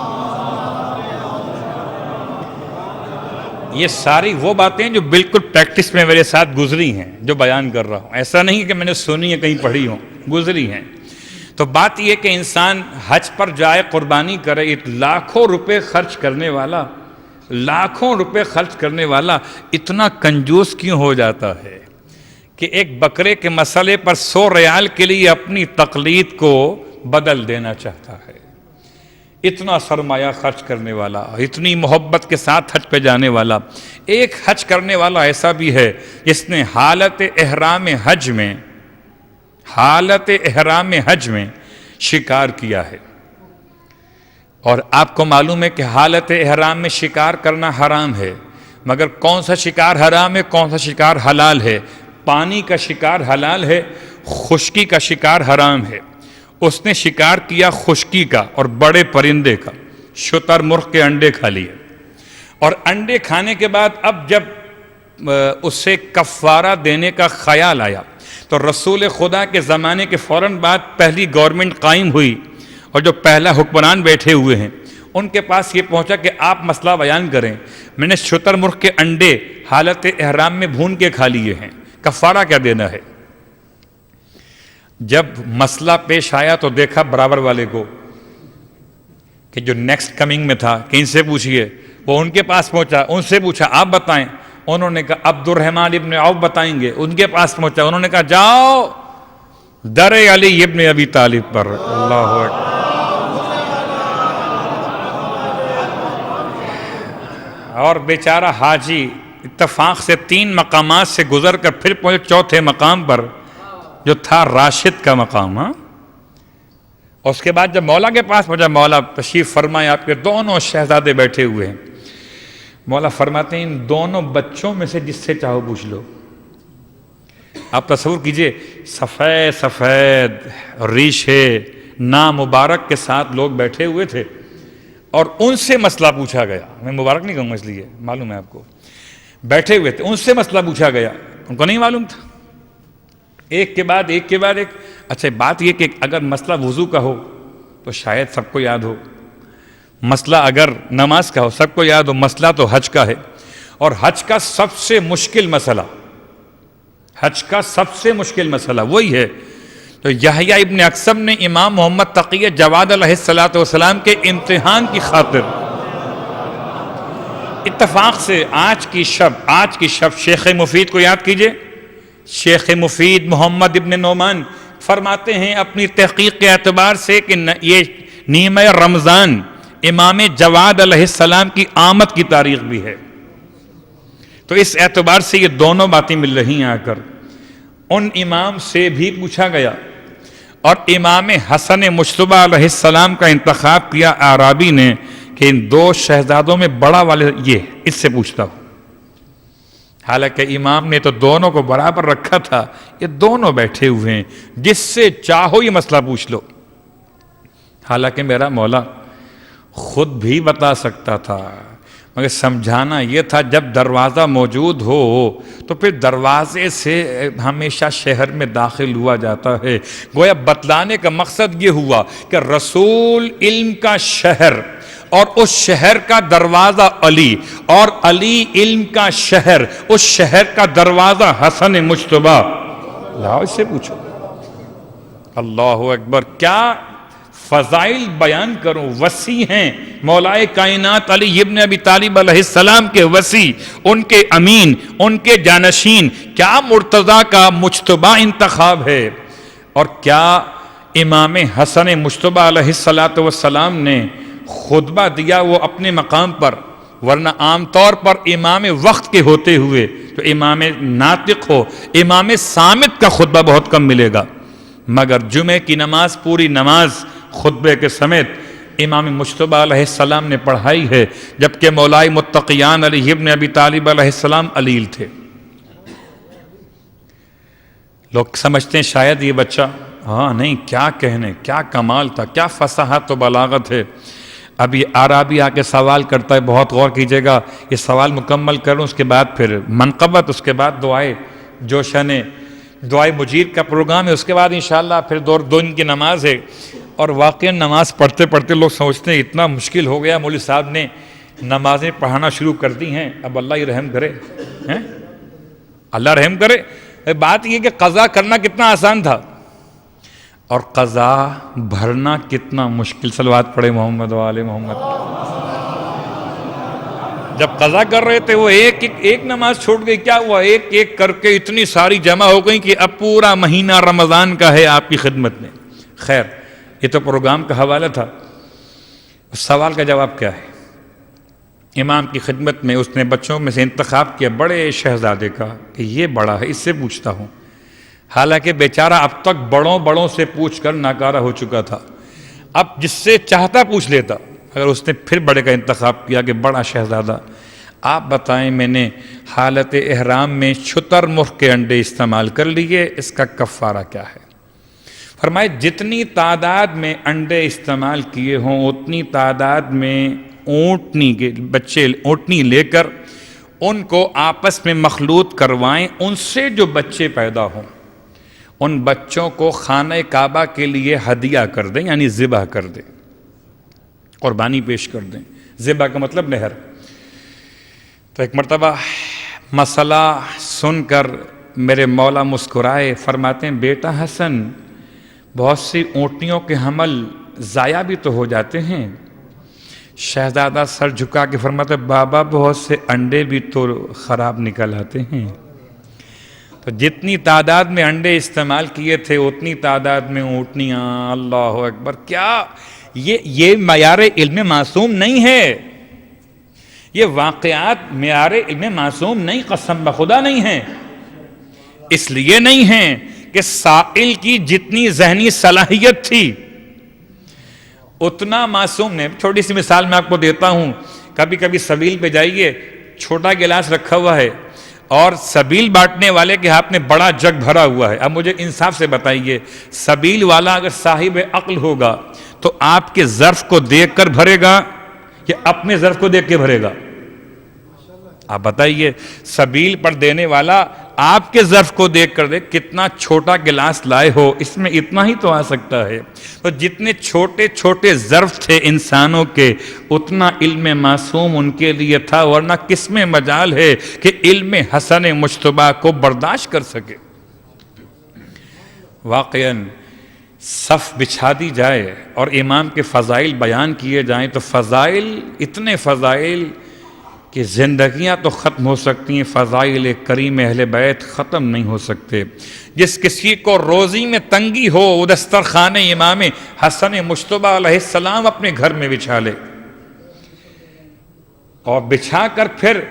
یہ ساری وہ باتیں جو بالکل پریکٹس میں میرے ساتھ گزری ہیں، جو بیان کر رہا ہوں. ایسا نہیں کہ میں نے سنی ہے، کہیں پڑھی ہوں، گزری ہیں. تو بات یہ کہ انسان حج پر جائے، قربانی کرے، لاکھوں روپے خرچ کرنے والا اتنا کنجوس کیوں ہو جاتا ہے کہ ایک بکرے کے مسئلے پر 100 ریال کے لیے اپنی تقلید کو بدل دینا چاہتا ہے. اتنا سرمایہ خرچ کرنے والا، اتنی محبت کے ساتھ حج پہ جانے والا. ایک حج کرنے والا ایسا بھی ہے جس نے حالت احرام حج میں شکار کیا ہے. اور آپ کو معلوم ہے کہ حالت احرام میں شکار کرنا حرام ہے، مگر کون سا شکار حرام ہے، کون سا شکار حلال ہے، پانی کا شکار حلال ہے، خشکی کا شکار حرام ہے۔ اس نے شکار کیا خشکی کا اور بڑے پرندے کا، شتر مرغ کے انڈے کھا لیے، اور انڈے کھانے کے بعد اب جب اسے کفارہ دینے کا خیال آیا تو رسول خدا کے زمانے کے فوراً بعد پہلی گورنمنٹ قائم ہوئی، اور جو پہلا حکمران بیٹھے ہوئے ہیں ان کے پاس یہ پہنچا کہ آپ مسئلہ بیان کریں، میں نے شتر مرغ کے انڈے حالت احرام میں بھون کے کھا لیے ہیں، کفارہ کیا دینا ہے؟ جب مسئلہ پیش آیا تو دیکھا برابر والے کو کہ جو نیکسٹ کمنگ میں تھا کہ ان سے پوچھئے، وہ ان کے پاس پہنچا، ان سے پوچھا آپ بتائیں، انہوں نے کہا عبد الرحمن ابن عوف بتائیں گے، ان کے پاس پہنچا، انہوں نے کہا جاؤ در علی ابن ابی طالب پر۔ اللہ اکبر۔ اور بیچارہ حاجی اتفاق سے 3 مقامات سے گزر کر پھر پہنچے چوتھے مقام پر جو تھا راشد کا مقام۔ اور اس کے بعد جب مولا کے پاس پہنچا، مولا تشریف فرمائے، آپ کے دونوں شہزادے بیٹھے ہوئے ہیں، مولا فرماتے ہیں ان دونوں بچوں میں سے جس سے چاہو پوچھ لو۔ آپ تصور کیجئے سفید سفید ریشے نامبارک کے ساتھ لوگ بیٹھے ہوئے تھے اور ان سے مسئلہ پوچھا گیا، میں مبارک نہیں کہوں گا اس لیے معلوم ہے آپ کو، بیٹھے ہوئے تھے ان سے مسئلہ پوچھا گیا، ان کو نہیں معلوم تھا، ایک کے بعد ایک کے بعد ایک۔ اچھا بات یہ کہ اگر مسئلہ وضو کا ہو تو شاید سب کو یاد ہو، مسئلہ اگر نماز کا ہو سب کو یاد ہو، مسئلہ تو حج کا ہے، اور حج کا سب سے مشکل مسئلہ، حج کا سب سے مشکل مسئلہ وہی ہے تو یحییٰ ابن اقسم نے امام محمد تقی جواد علیہ السلام کے امتحان کی خاطر اتفاق سے آج کی شب شیخ مفید کو یاد کیجئے، شیخ مفید محمد ابن نعمان فرماتے ہیں اپنی تحقیق کے اعتبار سے کہ یہ نیمہ رمضان امام جواد علیہ السلام کی آمد کی تاریخ بھی ہے، تو اس اعتبار سے یہ دونوں باتیں مل رہی ہیں۔ آ کر ان امام سے بھی پوچھا گیا اور امام حسن مجتبیٰ علیہ السلام کا انتخاب کیا اعرابی نے کہ ان 2 شہزادوں میں بڑا والے یہ اس سے پوچھتا ہوں، حالانکہ امام نے تو دونوں کو برابر رکھا تھا، یہ دونوں بیٹھے ہوئے ہیں جس سے چاہو یہ مسئلہ پوچھ لو، حالانکہ میرا مولا خود بھی بتا سکتا تھا مگر سمجھانا یہ تھا جب دروازہ موجود ہو تو پھر دروازے سے ہمیشہ شہر میں داخل ہوا جاتا ہے، گویا بتلانے کا مقصد یہ ہوا کہ رسول علم کا شہر اور اس شہر کا دروازہ علی، اور علی علم کا شہر، اس شہر کا دروازہ حسن مجتبیٰ۔ لاؤ اس سے پوچھو۔ اللہ اکبر، کیا فضائل بیان کروں، وسیع ہیں مولائے کائنات علی ابن ابی طالب علیہ السلام کے وسیع، ان کے امین، ان کے جانشین، کیا مرتضیٰ کا مجتبیٰ انتخاب ہے، اور کیا امام حسن مجتبیٰ علیہ السلام نے خطبہ دیا وہ اپنے مقام پر، ورنہ عام طور پر امام وقت کے ہوتے ہوئے تو امام ناطق ہو، امام صامت کا خطبہ بہت کم ملے گا، مگر جمعے کی نماز پوری نماز خطبے کے سمیت امام مجتبیٰ علیہ السلام نے پڑھائی ہے، جبکہ مولائے متقیان علی ابن ابی طالب علیہ السلام علیل تھے۔ لوگ سمجھتے ہیں شاید یہ بچہ، ہاں نہیں، کیا کہنے، کیا کمال تھا، کیا فصاحت و بلاغت ہے۔ اب یہ اعرابی آ کے سوال کرتا ہے، بہت غور کیجئے گا، یہ سوال مکمل کروں اس کے بعد پھر منقبت، اس کے بعد دعائے جوشن دعائے مجید کا پروگرام ہے، اس کے بعد انشاءاللہ پھر 2 دن کی نماز ہے، اور واقعی نماز پڑھتے پڑھتے لوگ سوچتے ہیں اتنا مشکل ہو گیا، مولوی صاحب نے نمازیں پڑھانا شروع کر دی ہیں، اب اللہ ہی رحم کرے، اللہ رحم کرے۔ بات یہ کہ قضا کرنا کتنا آسان تھا اور قضا بھرنا کتنا مشکل۔ صلوات پڑھے محمد و آل محمد۔ جب قضا کر رہے تھے وہ ایک نماز چھوٹ گئی، کیا ہوا، ایک ایک کر کے اتنی ساری جمع ہو گئی کہ اب پورا مہینہ رمضان کا ہے آپ کی خدمت میں۔ خیر، یہ تو پروگرام کا حوالہ تھا، اس سوال کا جواب کیا ہے؟ امام کی خدمت میں اس نے بچوں میں سے انتخاب کیا بڑے شہزادے کا کہ یہ بڑا ہے، اس سے پوچھتا ہوں، حالانکہ بیچارہ اب تک بڑوں سے پوچھ کر ناکارہ ہو چکا تھا، اب جس سے چاہتا پوچھ لیتا، اگر اس نے پھر بڑے کا انتخاب کیا کہ بڑا شہزادہ آپ بتائیں میں نے حالت احرام میں شتر مرغ کے انڈے استعمال کر لیے، اس کا کفارہ کیا ہے؟ فرمائے جتنی تعداد میں انڈے استعمال کیے ہوں اتنی تعداد میں اونٹنی کے بچے اونٹنی لے کر ان کو آپس میں مخلوط کروائیں، ان سے جو بچے پیدا ہوں ان بچوں کو خانہ کعبہ کے لیے ہدیہ کر دیں، یعنی ذبح کر دیں، قربانی پیش کر دیں۔ ذبح کا مطلب نہر۔ تو ایک مرتبہ مسئلہ سن کر میرے مولا مسکرائے، فرماتے ہیں بیٹا حسن بہت سی اونٹنیوں کے حمل ضائع بھی تو ہو جاتے ہیں۔ شہزادہ سر جھکا کے فرماتے بابا بہت سے انڈے بھی تو خراب نکل آتے ہیں۔ تو جتنی تعداد میں انڈے استعمال کیے تھے اتنی تعداد میں اونٹنیاں، اللہ اکبر! کیا یہ معیار علم معصوم نہیں ہے، یہ واقعات معیار علم معصوم نہیں، قسم بخدا نہیں ہیں۔ اس لیے نہیں ہیں کہ سائل کی جتنی ذہنی صلاحیت تھی اتنا معصوم نے۔ چھوٹی سی مثال میں آپ کو دیتا ہوں، کبھی کبھی سبیل پہ جائیے، چھوٹا گلاس رکھا ہوا ہے اور سبیل بانٹنے والے کے ہاتھ میں بڑا جگ بھرا ہوا ہے۔ اب مجھے انصاف سے بتائیے، سبیل والا اگر صاحب عقل ہوگا تو آپ کے ظرف کو دیکھ کر بھرے گا یا اپنے ظرف کو دیکھ کے بھرے گا؟ آپ بتائیے، سبیل پر دینے والا آپ کے ظرف کو دیکھ کر دے کتنا چھوٹا گلاس لائے ہو، اس میں اتنا ہی تو آ سکتا ہے۔ تو جتنے چھوٹے چھوٹے ظرف تھے انسانوں کے اتنا علم معصوم ان کے لیے تھا، ورنہ کس میں مجال ہے کہ علم حسن مجتبی کو برداشت کر سکے۔ واقعاً صف بچھا دی جائے اور امام کے فضائل بیان کیے جائیں تو فضائل، اتنے فضائل کہ زندگیاں تو ختم ہو سکتی ہیں، فضائل کریم اہل بیت ختم نہیں ہو سکتے۔ جس کسی کو روزی میں تنگی ہو وہ دسترخوان امام حسن مجتبی علیہ السلام اپنے گھر میں بچھا لے اور بچھا کر پھر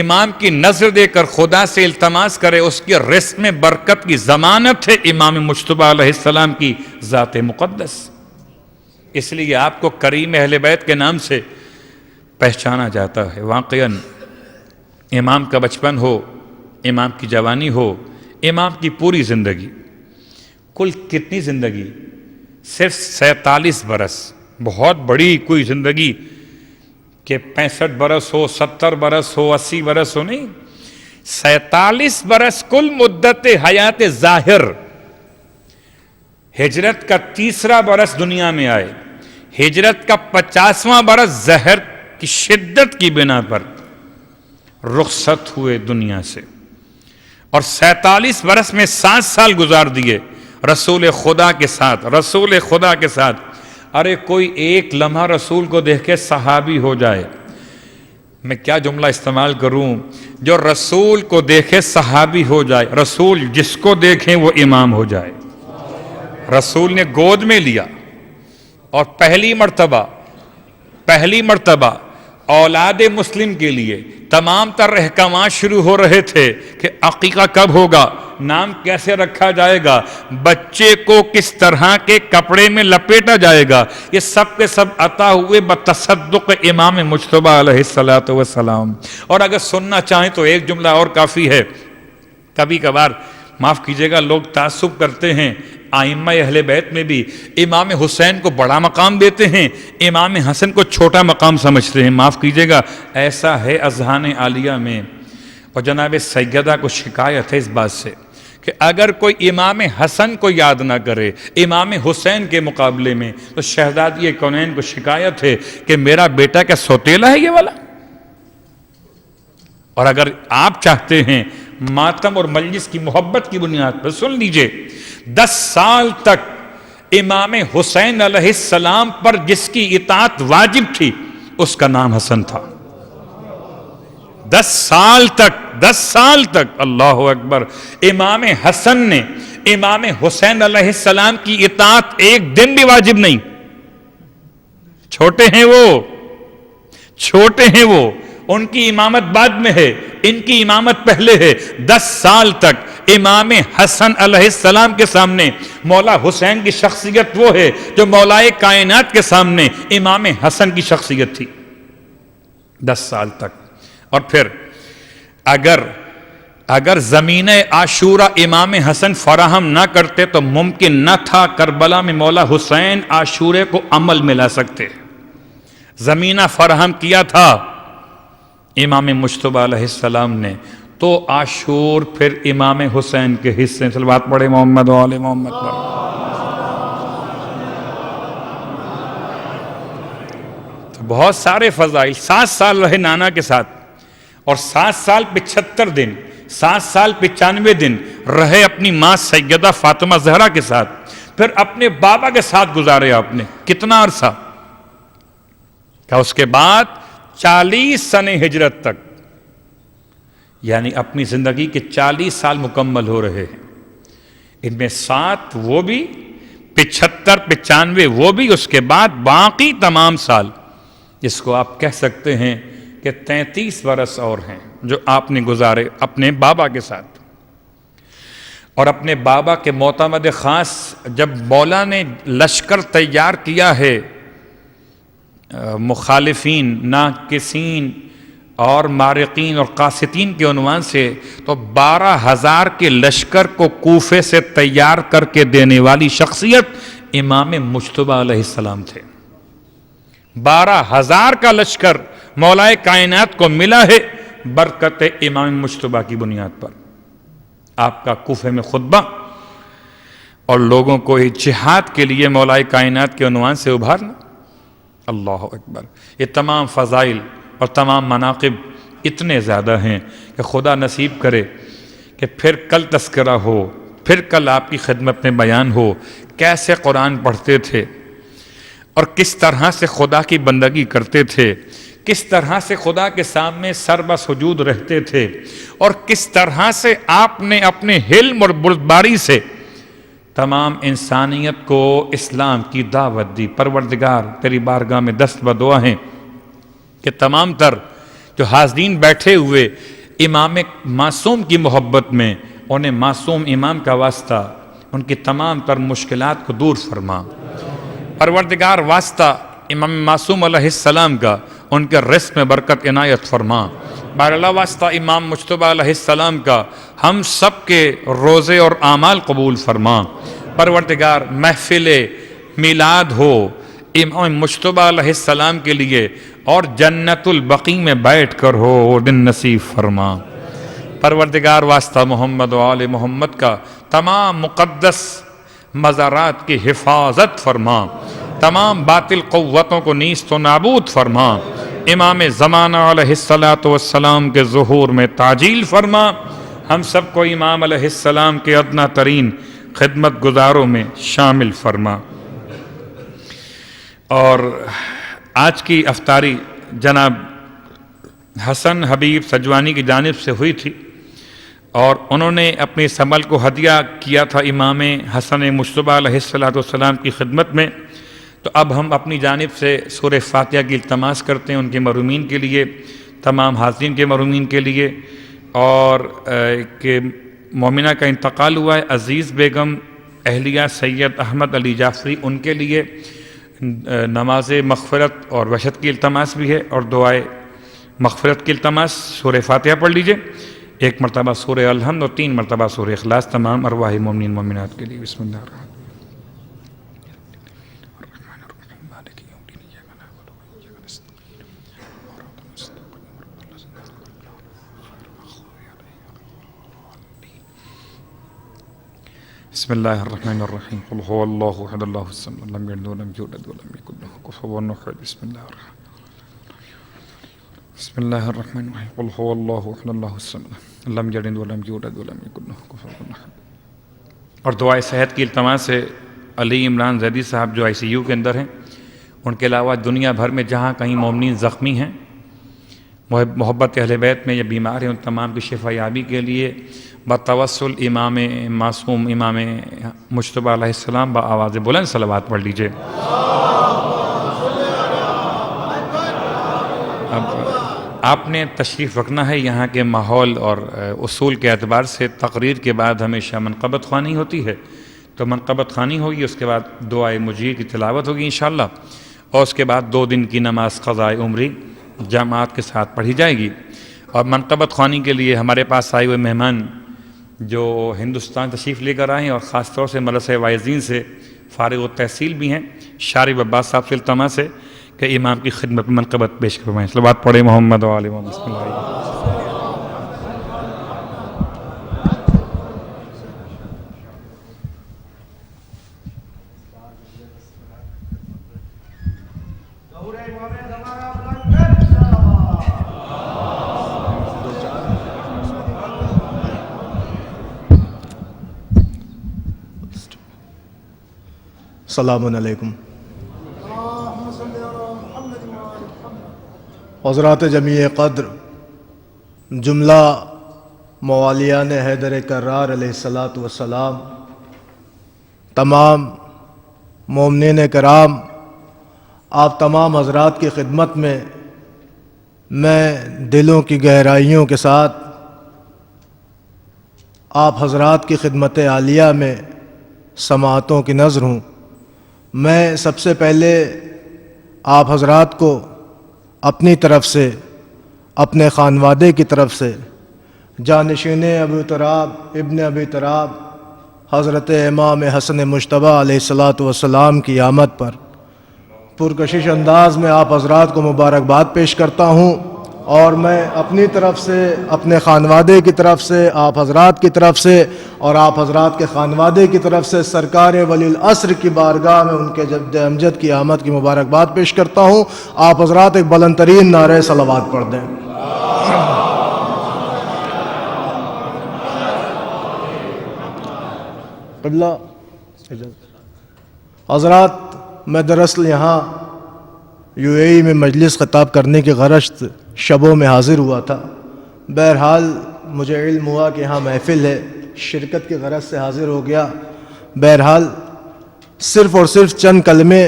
امام کی نظر دے کر خدا سے التماس کرے، اس کی رزق میں برکت کی ضمانت ہے امام مجتبی علیہ السلام کی ذات مقدس۔ اس لیے آپ کو کریم اہل بیت کے نام سے پہچانا جاتا ہے۔ واقعاً امام کا بچپن ہو، امام کی جوانی ہو، امام کی پوری زندگی، کل کتنی زندگی؟ صرف 47 برس، بہت بڑی کوئی زندگی کہ 65 برس ہو، 70 برس ہو، 80 برس ہو، نہیں، 47 برس کل مدت حیات ظاہر۔ ہجرت کا 3 برس دنیا میں آئے، ہجرت کا 50واں برس زہر کی شدت کی بنا پر رخصت ہوئے دنیا سے، اور 47 برس میں 7 سال گزار دیے رسول خدا کے ساتھ، رسول خدا کے ساتھ۔ ارے کوئی ایک لمحہ رسول کو دیکھ کے صحابی ہو جائے، میں کیا جملہ استعمال کروں، جو رسول کو دیکھے صحابی ہو جائے، رسول جس کو دیکھیں وہ امام ہو جائے۔ رسول نے گود میں لیا اور پہلی مرتبہ اولاد مسلم کے لیے تمام تر احکامات شروع ہو رہے تھے کہ عقیقہ کب ہوگا، نام کیسے رکھا جائے گا، بچے کو کس طرح کے کپڑے میں لپیٹا جائے گا، یہ سب کے سب عطا ہوئے بتصدق امام مجتبی علیہ السلام۔ اور اگر سننا چاہیں تو ایک جملہ اور کافی ہے۔ کبھی کبھار معاف کیجئے گا لوگ تعصب کرتے ہیں، ائمہ اہل بیت میں بھی امام حسین کو بڑا مقام دیتے ہیں، امام حسن کو چھوٹا مقام سمجھتے ہیں۔ معاف کیجئے گا، ایسا ہے اذہان عالیہ میں، اور جناب سیدہ کو شکایت ہے اس بات سے کہ اگر کوئی امام حسن کو یاد نہ کرے امام حسین کے مقابلے میں تو شہزادی کونین کو شکایت ہے کہ میرا بیٹا کیا سوتیلا ہے یہ والا۔ اور اگر آپ چاہتے ہیں ماتم اور مجلس کی محبت کی بنیاد پر سن لیجئے، 10 سال تک امام حسین علیہ السلام پر جس کی اطاعت واجب تھی اس کا نام حسن تھا۔ 10 سال تک اللہ اکبر، امام حسن نے امام حسین علیہ السلام کی اطاعت ایک دن بھی واجب نہیں۔ چھوٹے ہیں وہ، ان کی امامت بعد میں ہے، ان کی امامت پہلے ہے۔ 10 سال تک امام حسن علیہ السلام کے سامنے مولا حسین کی شخصیت وہ ہے جو مولائے کائنات کے سامنے امام حسن کی شخصیت تھی۔ 10 سال تک اور پھر اگر زمین عاشورہ امام حسن فراہم نہ کرتے تو ممکن نہ تھا کربلا میں مولا حسین عاشورے کو عمل میں لا سکتے. زمینہ فراہم کیا تھا امام مجتبیٰ علیہ السلام نے، تو عاشور پھر امام حسین کے حصے. صلوات پڑھے محمد و آل محمد پر. تو بہت سارے فضائل. 7 سال رہے نانا کے ساتھ، اور 7 سال 75 دن، 7 سال 95 دن رہے اپنی ماں سیدہ فاطمہ زہرا کے ساتھ. پھر اپنے بابا کے ساتھ گزارے آپ نے کتنا عرصہ؟ کہ اس کے بعد 40 سنِ ہجرت تک، یعنی اپنی زندگی کے 40 سال مکمل ہو رہے ہیں. ان میں 7 وہ بھی، 75 95 وہ بھی، اس کے بعد باقی تمام سال، جس کو آپ کہہ سکتے ہیں کہ 33 برس اور ہیں جو آپ نے گزارے اپنے بابا کے ساتھ. اور اپنے بابا کے معتمد خاص جب مولا نے لشکر تیار کیا ہے مخالفین، ناقصین اور مارقین اور قاسطین کے عنوان سے، تو 12,000 کے لشکر کو کوفے سے تیار کر کے دینے والی شخصیت امام مجتبیٰ علیہ السلام تھے. 12,000 کا لشکر مولا کائنات کو ملا ہے برکت امام مجتبیٰ کی بنیاد پر. آپ کا کوفے میں خطبہ اور لوگوں کو جہاد کے لیے مولا کائنات کے عنوان سے ابھارنا. اللہ اکبر. یہ تمام فضائل اور تمام مناقب اتنے زیادہ ہیں کہ خدا نصیب کرے کہ پھر کل تذکرہ ہو، پھر کل آپ کی خدمت میں بیان ہو کیسے قرآن پڑھتے تھے اور کس طرح سے خدا کی بندگی کرتے تھے، کس طرح سے خدا کے سامنے سر بسجود رہتے تھے، اور کس طرح سے آپ نے اپنے حلم اور بردباری سے تمام انسانیت کو اسلام کی دعوت دی. پروردگار تیری بارگاہ میں دست بدعا ہیں کہ تمام تر جو حاضرین بیٹھے ہوئے امام معصوم کی محبت میں، انہیں معصوم امام کا واسطہ ان کی تمام تر مشکلات کو دور فرما. پروردگار واسطہ امام معصوم علیہ السلام کا ان کے رزق میں برکت عنایت فرما. بار اللہ واسطہ امام مجتبیٰ علیہ السلام کا ہم سب کے روزے اور اعمال قبول فرما. پروردگار محفل میلاد ہو امام مجتبیٰ علیہ السلام کے لیے اور جنت البقیع میں بیٹھ کر ہو، وہ دن نصیب فرما. پروردگار واسطہ محمد و آل محمد کا تمام مقدس مزارات کی حفاظت فرما. تمام باطل قوتوں کو نیست و نابود فرما. امام زمانہ علیہ السلام کے ظہور میں تعجیل فرما. ہم سب کو امام علیہ السلام کے ادنا ترین خدمت گزاروں میں شامل فرما. اور آج کی افطاری جناب حسن حبیب سجوانی کی جانب سے ہوئی تھی، اور انہوں نے اپنے اس عمل کو ہدیہ کیا تھا امام حسن مجتبیٰ علیہ السلام کی خدمت میں. تو اب ہم اپنی جانب سے سورہ فاتحہ کی التماس کرتے ہیں ان کے مرحومین کے لیے، تمام حاضرین کے مرحومین کے لیے. اور کہ مومنہ کا انتقال ہوا ہے عزیز بیگم اہلیہ سید احمد علی جعفری، ان کے لیے نماز مغفرت اور وحشت کی التماس بھی ہے، اور دعائے مغفرت کی التماس. سورہ فاتحہ پڑھ لیجئے، 1 مرتبہ سورہ الحمد اور 3 مرتبہ سورہ اخلاص تمام ارواح مومنین مومنات کے لیے. بسم اللہ الرحمن بسم اللہ الرحمن الرحیم. قل هو اللہ احد اللہ الصمد لم یلد ولم یولد ولم یکن له کفوا احد. بسم اللہ الرحمن الرحیم. قل هو اللہ احد اللہ الصمد لم یلد ولم یولد ولم یکن له کفوا احد. اور دعائے صحت کی التماس سے علی عمران زیدی صاحب جو ICU کے اندر ہیں، ان کے علاوہ دنیا بھر میں جہاں کہیں مومنین زخمی ہیں، محبت اہل بیت میں یا بیمار ہیں، ان تمام کی شفا یابی کے لیے بتوسل امام معصوم امام مجتبیٰ علیہ السلام بآواز بلند صلوات پڑھ لیجئے. اب آپ نے تشریف رکھنا ہے. یہاں کے ماحول اور اصول کے اعتبار سے تقریر کے بعد ہمیشہ منقبت خوانی ہوتی ہے، تو منقبت خوانی ہوگی، اس کے بعد دعائے مجیر کی تلاوت ہوگی انشاءاللہ، اور اس کے بعد 2 دن کی نماز قضاء عمری جماعت کے ساتھ پڑھی جائے گی. اور منقبت خوانی کے لیے ہمارے پاس آئے ہوئے مہمان جو ہندوستان تشریف لے کر آئے ہیں اور خاص طور سے مدرسہ واعظین سے فارغ التحصیل بھی ہیں، شارب عباس صاحب سے التماس ہے کہ امام کی خدمت میں منقبت پیش کروائیں۔ صلوات پڑھیں محمد و آل محمد۔ بسم اللہ الرحمن الرحیم۔ السلام علیکم۔ حضرات جمیع قدر، جملہ موالیان حیدر کرار علیہ السلام، تمام مومنین کرام، آپ تمام حضرات کی خدمت میں دلوں کی گہرائیوں کے ساتھ آپ حضرات کی خدمت عالیہ میں سماعتوں کی نظر ہوں۔ میں سب سے پہلے آپ حضرات کو اپنی طرف سے، اپنے خانوادے کی طرف سے، جانشین ابو تراب ابن ابی تراب حضرت امام حسن مجتبیٰ علیہ السلام کی آمد پر پرکشش انداز میں آپ حضرات کو مبارکباد پیش کرتا ہوں، اور میں اپنی طرف سے، اپنے خانوادے کی طرف سے، آپ حضرات کی طرف سے اور آپ حضرات کے خانوادے کی طرف سے سرکار ولی العصر کی بارگاہ میں ان کے جد امجد کی آمد کی مبارکباد پیش کرتا ہوں۔ آپ حضرات ایک بلند ترین نعرہ صلوات پڑھ دیں۔ قبلہ حضرات، میں دراصل یہاں UAE میں مجلس خطاب کرنے کی غرض شبوں میں حاضر ہوا تھا۔ بہرحال مجھے علم ہوا کہ یہاں محفل ہے، شرکت کی غرض سے حاضر ہو گیا۔ بہرحال صرف اور صرف چند کلمے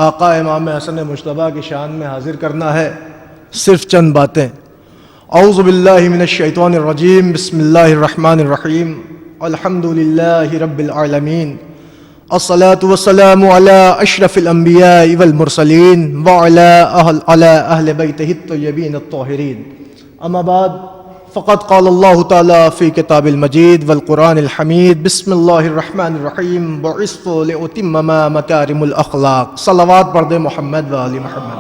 آقا امام حسن مجتبیٰ کی شان میں حاضر کرنا ہے، صرف چند باتیں۔ اعوذ باللہ من الشیطان الرجیم، بسم اللہ الرحمن الرحیم، الحمد للہ رب العالمین، الصلاة والسلام على اشرف الانبیاء والمرسلین وعلى اہل بیتہ الطیبین الطاہرین، اما بعد فقد قال اللہ تعالی فی کتاب المجید والقرآن الحمید، بسم اللہ الرحمن الرحیم، بعثت لأتمم مکارم الاخلاق۔ صلوات پڑھ دے محمد و آل محمد۔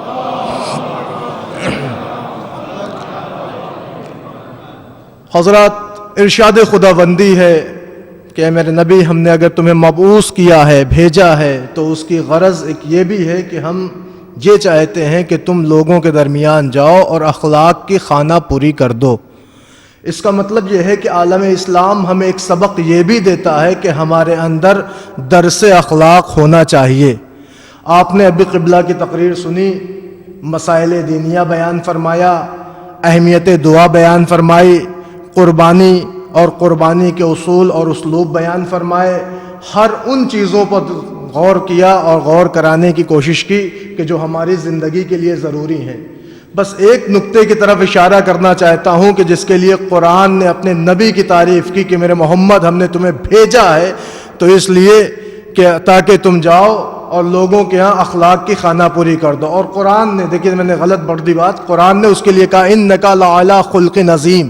حضرات، ارشاد خداوندی ہے کہ میرے نبی، ہم نے اگر تمہیں مبعوث کیا ہے، بھیجا ہے، تو اس کی غرض ایک یہ بھی ہے کہ ہم یہ چاہتے ہیں کہ تم لوگوں کے درمیان جاؤ اور اخلاق کی خانہ پوری کر دو۔ اس کا مطلب یہ ہے کہ عالم اسلام ہمیں ایک سبق یہ بھی دیتا ہے کہ ہمارے اندر درس اخلاق ہونا چاہیے۔ آپ نے ابھی قبلہ کی تقریر سنی، مسائل دینیہ بیان فرمایا، اہمیت دعا بیان فرمائی، قربانی اور قربانی کے اصول اور اسلوب بیان فرمائے۔ ہر ان چیزوں پر غور کیا اور غور کرانے کی کوشش کی کہ جو ہماری زندگی کے لیے ضروری ہیں۔ بس ایک نقطے کی طرف اشارہ کرنا چاہتا ہوں کہ جس کے لیے قرآن نے اپنے نبی کی تعریف کی کہ میرے محمد، ہم نے تمہیں بھیجا ہے تو اس لیے کہ تاکہ تم جاؤ اور لوگوں کے ہاں اخلاق کی خانہ پوری کر دو۔ اور قرآن نے، دیکھیے میں نے غلط پڑھ دی بات، قرآن نے اس کے لیے کہا انک لعلی خلق عظیم،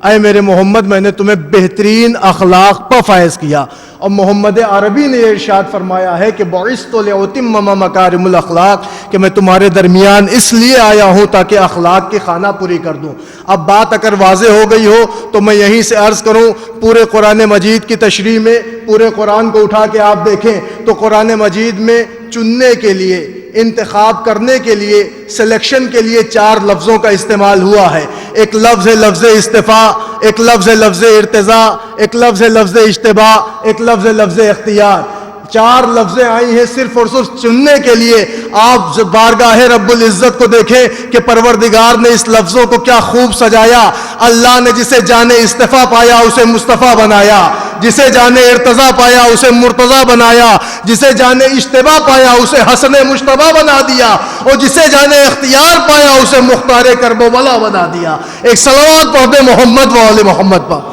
اے میرے محمد میں نے تمہیں بہترین اخلاق پر فائز کیا۔ اور محمد عربی نے یہ ارشاد فرمایا ہے کہ بعثت لأتمم مکارم الاخلاق، کہ میں تمہارے درمیان اس لیے آیا ہوں تاکہ اخلاق کی خانہ پوری کر دوں۔ اب بات اگر واضح ہو گئی ہو تو میں یہیں سے عرض کروں، پورے قرآن مجید کی تشریح میں پورے قرآن کو اٹھا کے آپ دیکھیں تو قرآن مجید میں چننے کے لیے، انتخاب کرنے کے لیے، سلیکشن کے لیے 4 لفظوں کا استعمال ہوا ہے۔ ایک لفظ ہے لفظ استفاء، ایک لفظ ہے لفظ ارتضاء، ایک لفظ ہے لفظ اجتباء، ایک لفظ ہے لفظ اختیار۔ 4 لفظیں آئی ہیں صرف اور صرف چننے کے لیے۔ آپ بارگاہ رب العزت کو دیکھیں کہ پروردگار نے اس لفظوں کو کیا خوب سجایا۔ اللہ نے جسے جانے استفاء پایا اسے مصطفیٰ بنایا، جسے جانے ارتضاء پایا اسے مرتضیٰ بنایا، جسے جانے اجتباء پایا اسے حسن مجتبیٰ بنا دیا، اور جسے جانے اختیار پایا اسے مختار کرب و بلا بنا دیا۔ ایک صلوات پڑھ دے محمد و آل محمد پر۔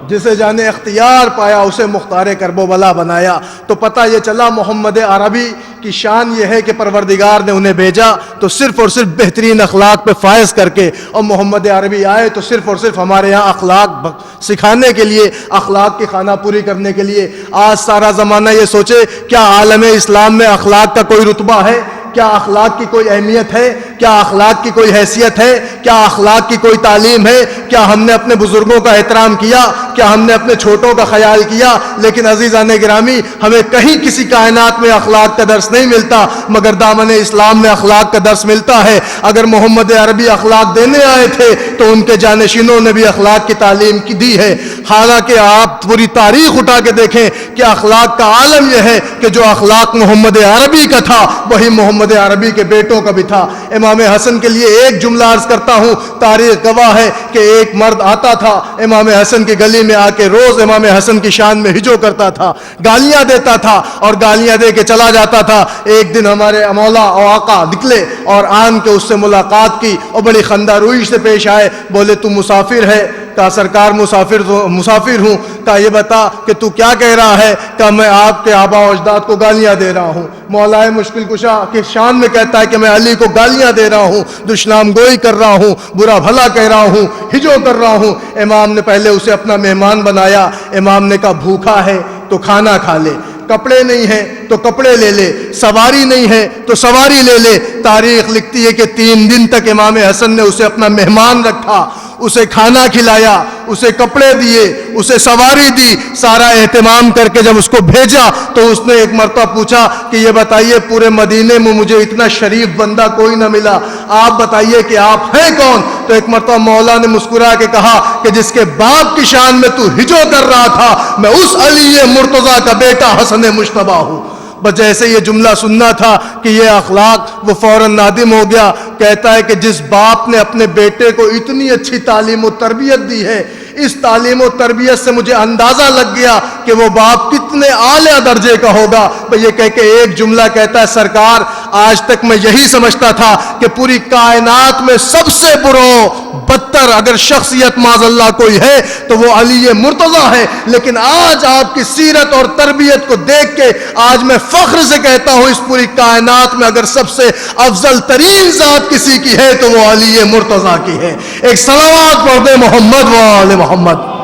جسے جانے اختیار پایا اسے مختار کرب و بلا بنایا۔ تو پتہ یہ چلا محمد عربی کی شان یہ ہے کہ پروردگار نے انہیں بھیجا تو صرف اور صرف بہترین اخلاق پہ فائز کر کے، اور محمد عربی آئے تو صرف اور صرف ہمارے یہاں اخلاق سکھانے کے لیے، اخلاق کی خانہ پوری کرنے کے لیے۔ آج سارا زمانہ یہ سوچے کیا عالم اسلام میں اخلاق کا کوئی رتبہ ہے؟ کیا اخلاق کی کوئی اہمیت ہے؟ کیا اخلاق کی کوئی حیثیت ہے؟ کیا اخلاق کی کوئی تعلیم ہے؟ کیا ہم نے اپنے بزرگوں کا احترام کیا؟ کیا ہم نے اپنے چھوٹوں کا خیال کیا؟ لیکن عزیزان گرامی، ہمیں کہیں کسی کائنات میں اخلاق کا درس نہیں ملتا، مگر دامن اسلام میں اخلاق کا درس ملتا ہے۔ اگر محمد عربی اخلاق دینے آئے تھے تو ان کے جانشینوں نے بھی اخلاق کی تعلیم کی دی ہے۔ حالانکہ آپ پوری تاریخ اٹھا کے دیکھیں کہ اخلاق کا عالم یہ ہے کہ جو اخلاق محمد عربی کا تھا وہی محمد عربی کے بیٹوں کا بھی تھا۔ امام حسن کے لیے ایک جملہ عرض کرتا ہوں، تاریخ گواہ ہے کہ ایک مرد آتا تھا امام حسن کی گلی میں آ کے، روز امام حسن کی شان میں ہجو کرتا تھا، گالیاں دیتا تھا اور گالیاں دے کے چلا جاتا تھا۔ ایک دن ہمارے مولا اور آقا نکلے اور آن کے اس سے ملاقات کی اور بڑی خندہ روئی سے پیش آئے۔ بولے تو مسافر ہے؟ کہا سرکار مسافر ہوں۔ کہا یہ بتا کہ تو کیا کہہ رہا ہے؟ کہا میں آپ کے آبا و اجداد کو گالیاں دے رہا ہوں۔ مولا مشکل کشا کی شان میں کہتا ہے کہ میں علی کو گالیاں دے رہا ہوں، دشنام گوئی کر رہا ہوں، برا بھلا کہہ رہا ہوں، ہجو کر رہا ہوں۔ امام نے پہلے اسے اپنا مہمان بنایا۔ امام نے کہا بھوکا ہے تو کھانا کھا لے، کپڑے نہیں ہیں تو کپڑے لے لے، سواری نہیں ہے تو سواری لے لے۔ تاریخ لکھتی ہے کہ 3 دن تک امام حسن نے اسے اپنا مہمان رکھا، اسے کھانا کھلایا، اسے کپڑے دیے، اسے سواری دی، سارا اہتمام کر کے جب اس کو بھیجا تو اس نے ایک مرتبہ پوچھا کہ یہ بتائیے پورے مدینے میں مجھے اتنا شریف بندہ کوئی نہ ملا، آپ بتائیے کہ آپ ہیں کون؟ تو ایک مرتبہ مولا نے مسکرا کے کہا کہ جس کے باپ کی شان میں تو ہجو کر رہا تھا، میں اس علی مرتضیٰ کا بیٹا حسن مجتبی ہوں۔ بس جیسے یہ جملہ سننا تھا کہ یہ اخلاق، وہ فوراً نادم ہو گیا۔ کہتا ہے کہ جس باپ نے اپنے بیٹے کو اتنی اچھی تعلیم و تربیت دی ہے، اس تعلیم و تربیت سے مجھے اندازہ لگ گیا کہ وہ باپ کتنے اعلیٰ درجے کا ہوگا۔ یہ کہہ کے ایک جملہ کہتا ہے سرکار آج تک میں یہی سمجھتا تھا کہ پوری کائنات میں سب سے بدتر اگر شخصیت معاذ اللہ کوئی ہے تو وہ علی مرتضیٰ ہے، لیکن آج آپ کی سیرت اور تربیت کو دیکھ کے آج میں فخر سے کہتا ہوں اس پوری کائنات میں اگر سب سے افضل ترین ذات کسی کی ہے تو وہ علی مرتضیٰ کی ہے۔ ایک صلوات پڑھ دے محمد و آل محمد۔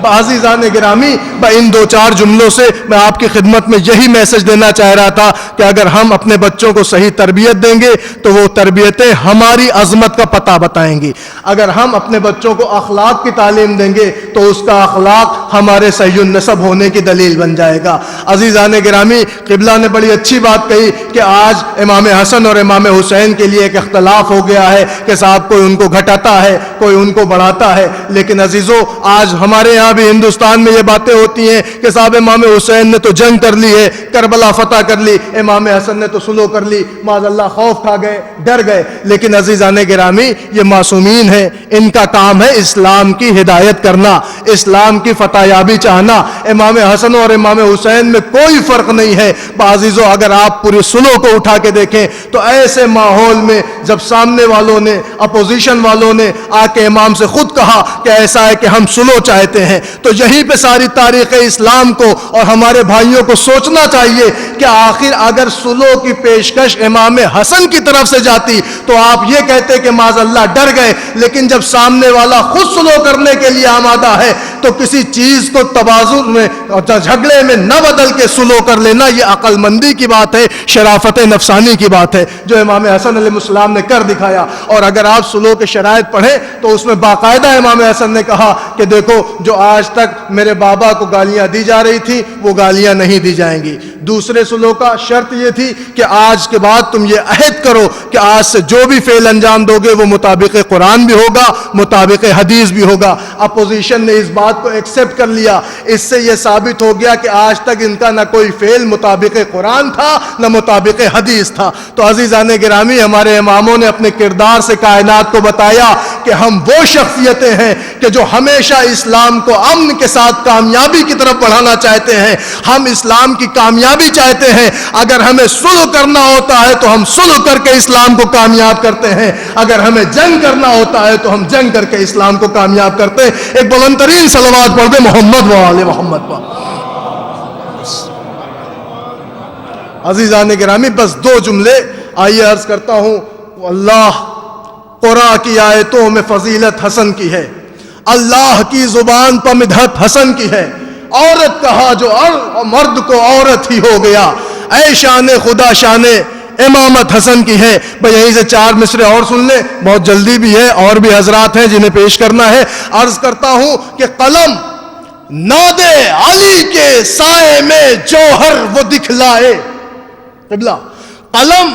عزیزان گرامی، ان 2-4 جملوں سے میں آپ کی خدمت میں یہی میسج دینا چاہ رہا تھا کہ اگر ہم اپنے بچوں کو صحیح تربیت دیں گے تو وہ تربیتیں ہماری عظمت کا پتہ بتائیں گی۔ اگر ہم اپنے بچوں کو اخلاق کی تعلیم دیں گے تو اس کا اخلاق ہمارے صحیح النسب ہونے کی دلیل بن جائے گا۔ عزیزان گرامی، قبلہ نے بڑی اچھی بات کہی کہ آج امام حسن اور امام حسین کے لیے ایک اختلاف ہو گیا ہے کہ صاحب کوئی ان کو گھٹاتا ہے، کوئی ان کو بڑھاتا ہے، لیکن عزیزو آج ہمارے یہاں بھی ہندوستان میں یہ باتیں ہوتی ہیں کہ صاحب امام حسین نے تو جنگ کر لی ہے، کربلا فتح کر لی، امام حسن نے تو صلح کر لی، معاذ اللہ خوف کھا گئے، ڈر گئے۔ لیکن عزیزان گرامی، یہ معصومین ہیں، ان کا کام ہے اسلام کی ہدایت کرنا، اسلام کی فتح یابی چاہنا۔ امام حسن اور امام حسین میں کوئی فرق نہیں ہے۔ عزیزو اگر آپ پوری صلح کو اٹھا کے دیکھیں تو ایسے ماحول میں جب سامنے والوں نے، اپوزیشن والوں نے آ کے امام سے خود کہا کہ ایسا ہے کہ ہم صلح چاہتے ہیں، تو یہیں پہ ساری تاریخ اسلام کو اور ہمارے بھائیوں کو سوچنا چاہیے کہ آخر اگر صلح کی پیشکش امام حسن کی طرف سے جاتی تو آپ یہ کہتے کہ معاذ اللہ ڈر گئے، لیکن جب سامنے والا خود صلح کرنے کے لیے آمادہ ہے تو کسی چیز کو تبازن میں اور جھگڑے میں نہ بدل کے صلح کر لینا، یہ عقل مندی کی بات ہے، شرافت نفسانی کی بات ہے جو امام حسن علیہ السلام نے کر دکھایا۔ اور اگر آپ صلح کے شرائط پڑھیں تو اس میں باقاعدہ امام حسن نے کہا کہ دیکھو جو آج تک میرے بابا کو گالیاں دی جا رہی تھی وہ گالیاں نہیں دی جائیں گی۔ دوسرے صلح کا شرط یہ تھی کہ آج کے بعد تم یہ عہد کرو کہ آج سے جو بھی فعل انجام دو گے وہ مطابق قرآن بھی ہوگا، مطابق حدیث بھی ہوگا۔ اپوزیشن نے اس بات کو ایکسپٹ کر لیا۔ اس سے یہ ثابت ہو گیا کہ آج تک ان کا نہ کوئی فعل مطابق قرآن تھا نہ مطابق حدیث تھا۔ تو عزیزان گرامی، ہمارے اماموں نے اپنے کردار سے کائنات کو بتایا کہ ہم وہ شخصیتیں ہیں کہ جو ہمیشہ اسلام کو امن کے ساتھ کامیابی کی طرف بڑھانا چاہتے ہیں۔ ہم اسلام کی کامیابی کامیابی چاہتے ہیں. اگر ہمیں صلح کرنا ہوتا ہے تو ہم صلح کر کے اسلام کو کامیاب کرتے ہیں, اگر ہمیں جنگ کرنا ہوتا ہے تو ہم جنگ کر کے اسلام کو کامیاب کرتے ہیں. ایک بلند ترین صلوات پڑھ دیں محمد و آل محمد پر. عزیزان گرامی, بس 2 جملے آئیے عرض کرتا ہوں. اللہ قرآن کی آیتوں میں فضیلت حسن کی ہے, اللہ کی زبان پر مدحت حسن کی ہے. عورت کہا جو مرد کو عورت ہی ہو گیا, اے شان خدا شان امامت حسن کی ہے. بھئی یہیں سے 4 مصرے اور سن لیں, بہت جلدی بھی ہے, اور بھی حضرات ہیں جنہیں پیش کرنا ہے. عرض کرتا ہوں کہ قلم ناد علی کے سائے میں جوہر وہ دکھلائے. قبلہ, قلم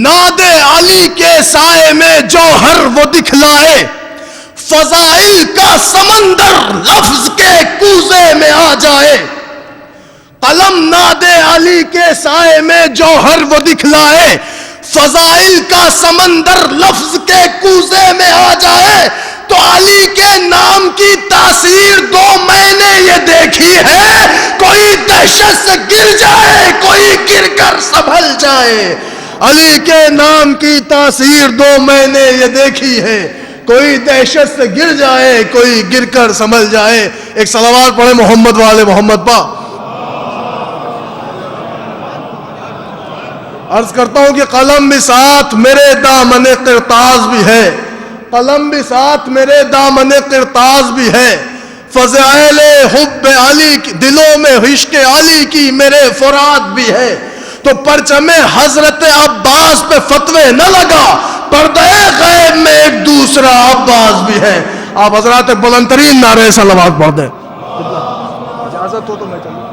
ناد علی کے سائے میں جوہر وہ دکھلائے, فضائل کا سمندر لفظ کے کوزے میں آ جائے. قلم ناد علی کے سائے میں جوہر وہ دکھلائے, فضائل کا سمندر لفظ کے کوزے میں آ جائے. تو علی کے نام کی تاثیر 2 میں نے یہ دیکھی ہے, کوئی دہشت سے گر جائے, کوئی گر کر سنبھل جائے. علی کے نام کی تاثیر 2 میں نے یہ دیکھی ہے, کوئی دہشت سے گر جائے, کوئی گر کر سنبھل جائے. ایک صلوات پڑھے محمد والے محمد پا. عرض کرتا ہوں کہ قلم بھی ساتھ میرے دامن قرطاس بھی ہے, قلم بھی ساتھ میرے دامن قرطاس بھی ہے. فضائل حب علی دلوں میں عشق علی کی میرے فرات بھی ہے. تو پرچم حضرت عباس پہ فتوے نہ لگا, پردہ غیب میں ایک دوسرا عباس بھی ہے. آپ حضرات بلند ترین نعرے صلوات پڑھ دیں. اجازت ہو تو میں چلوں.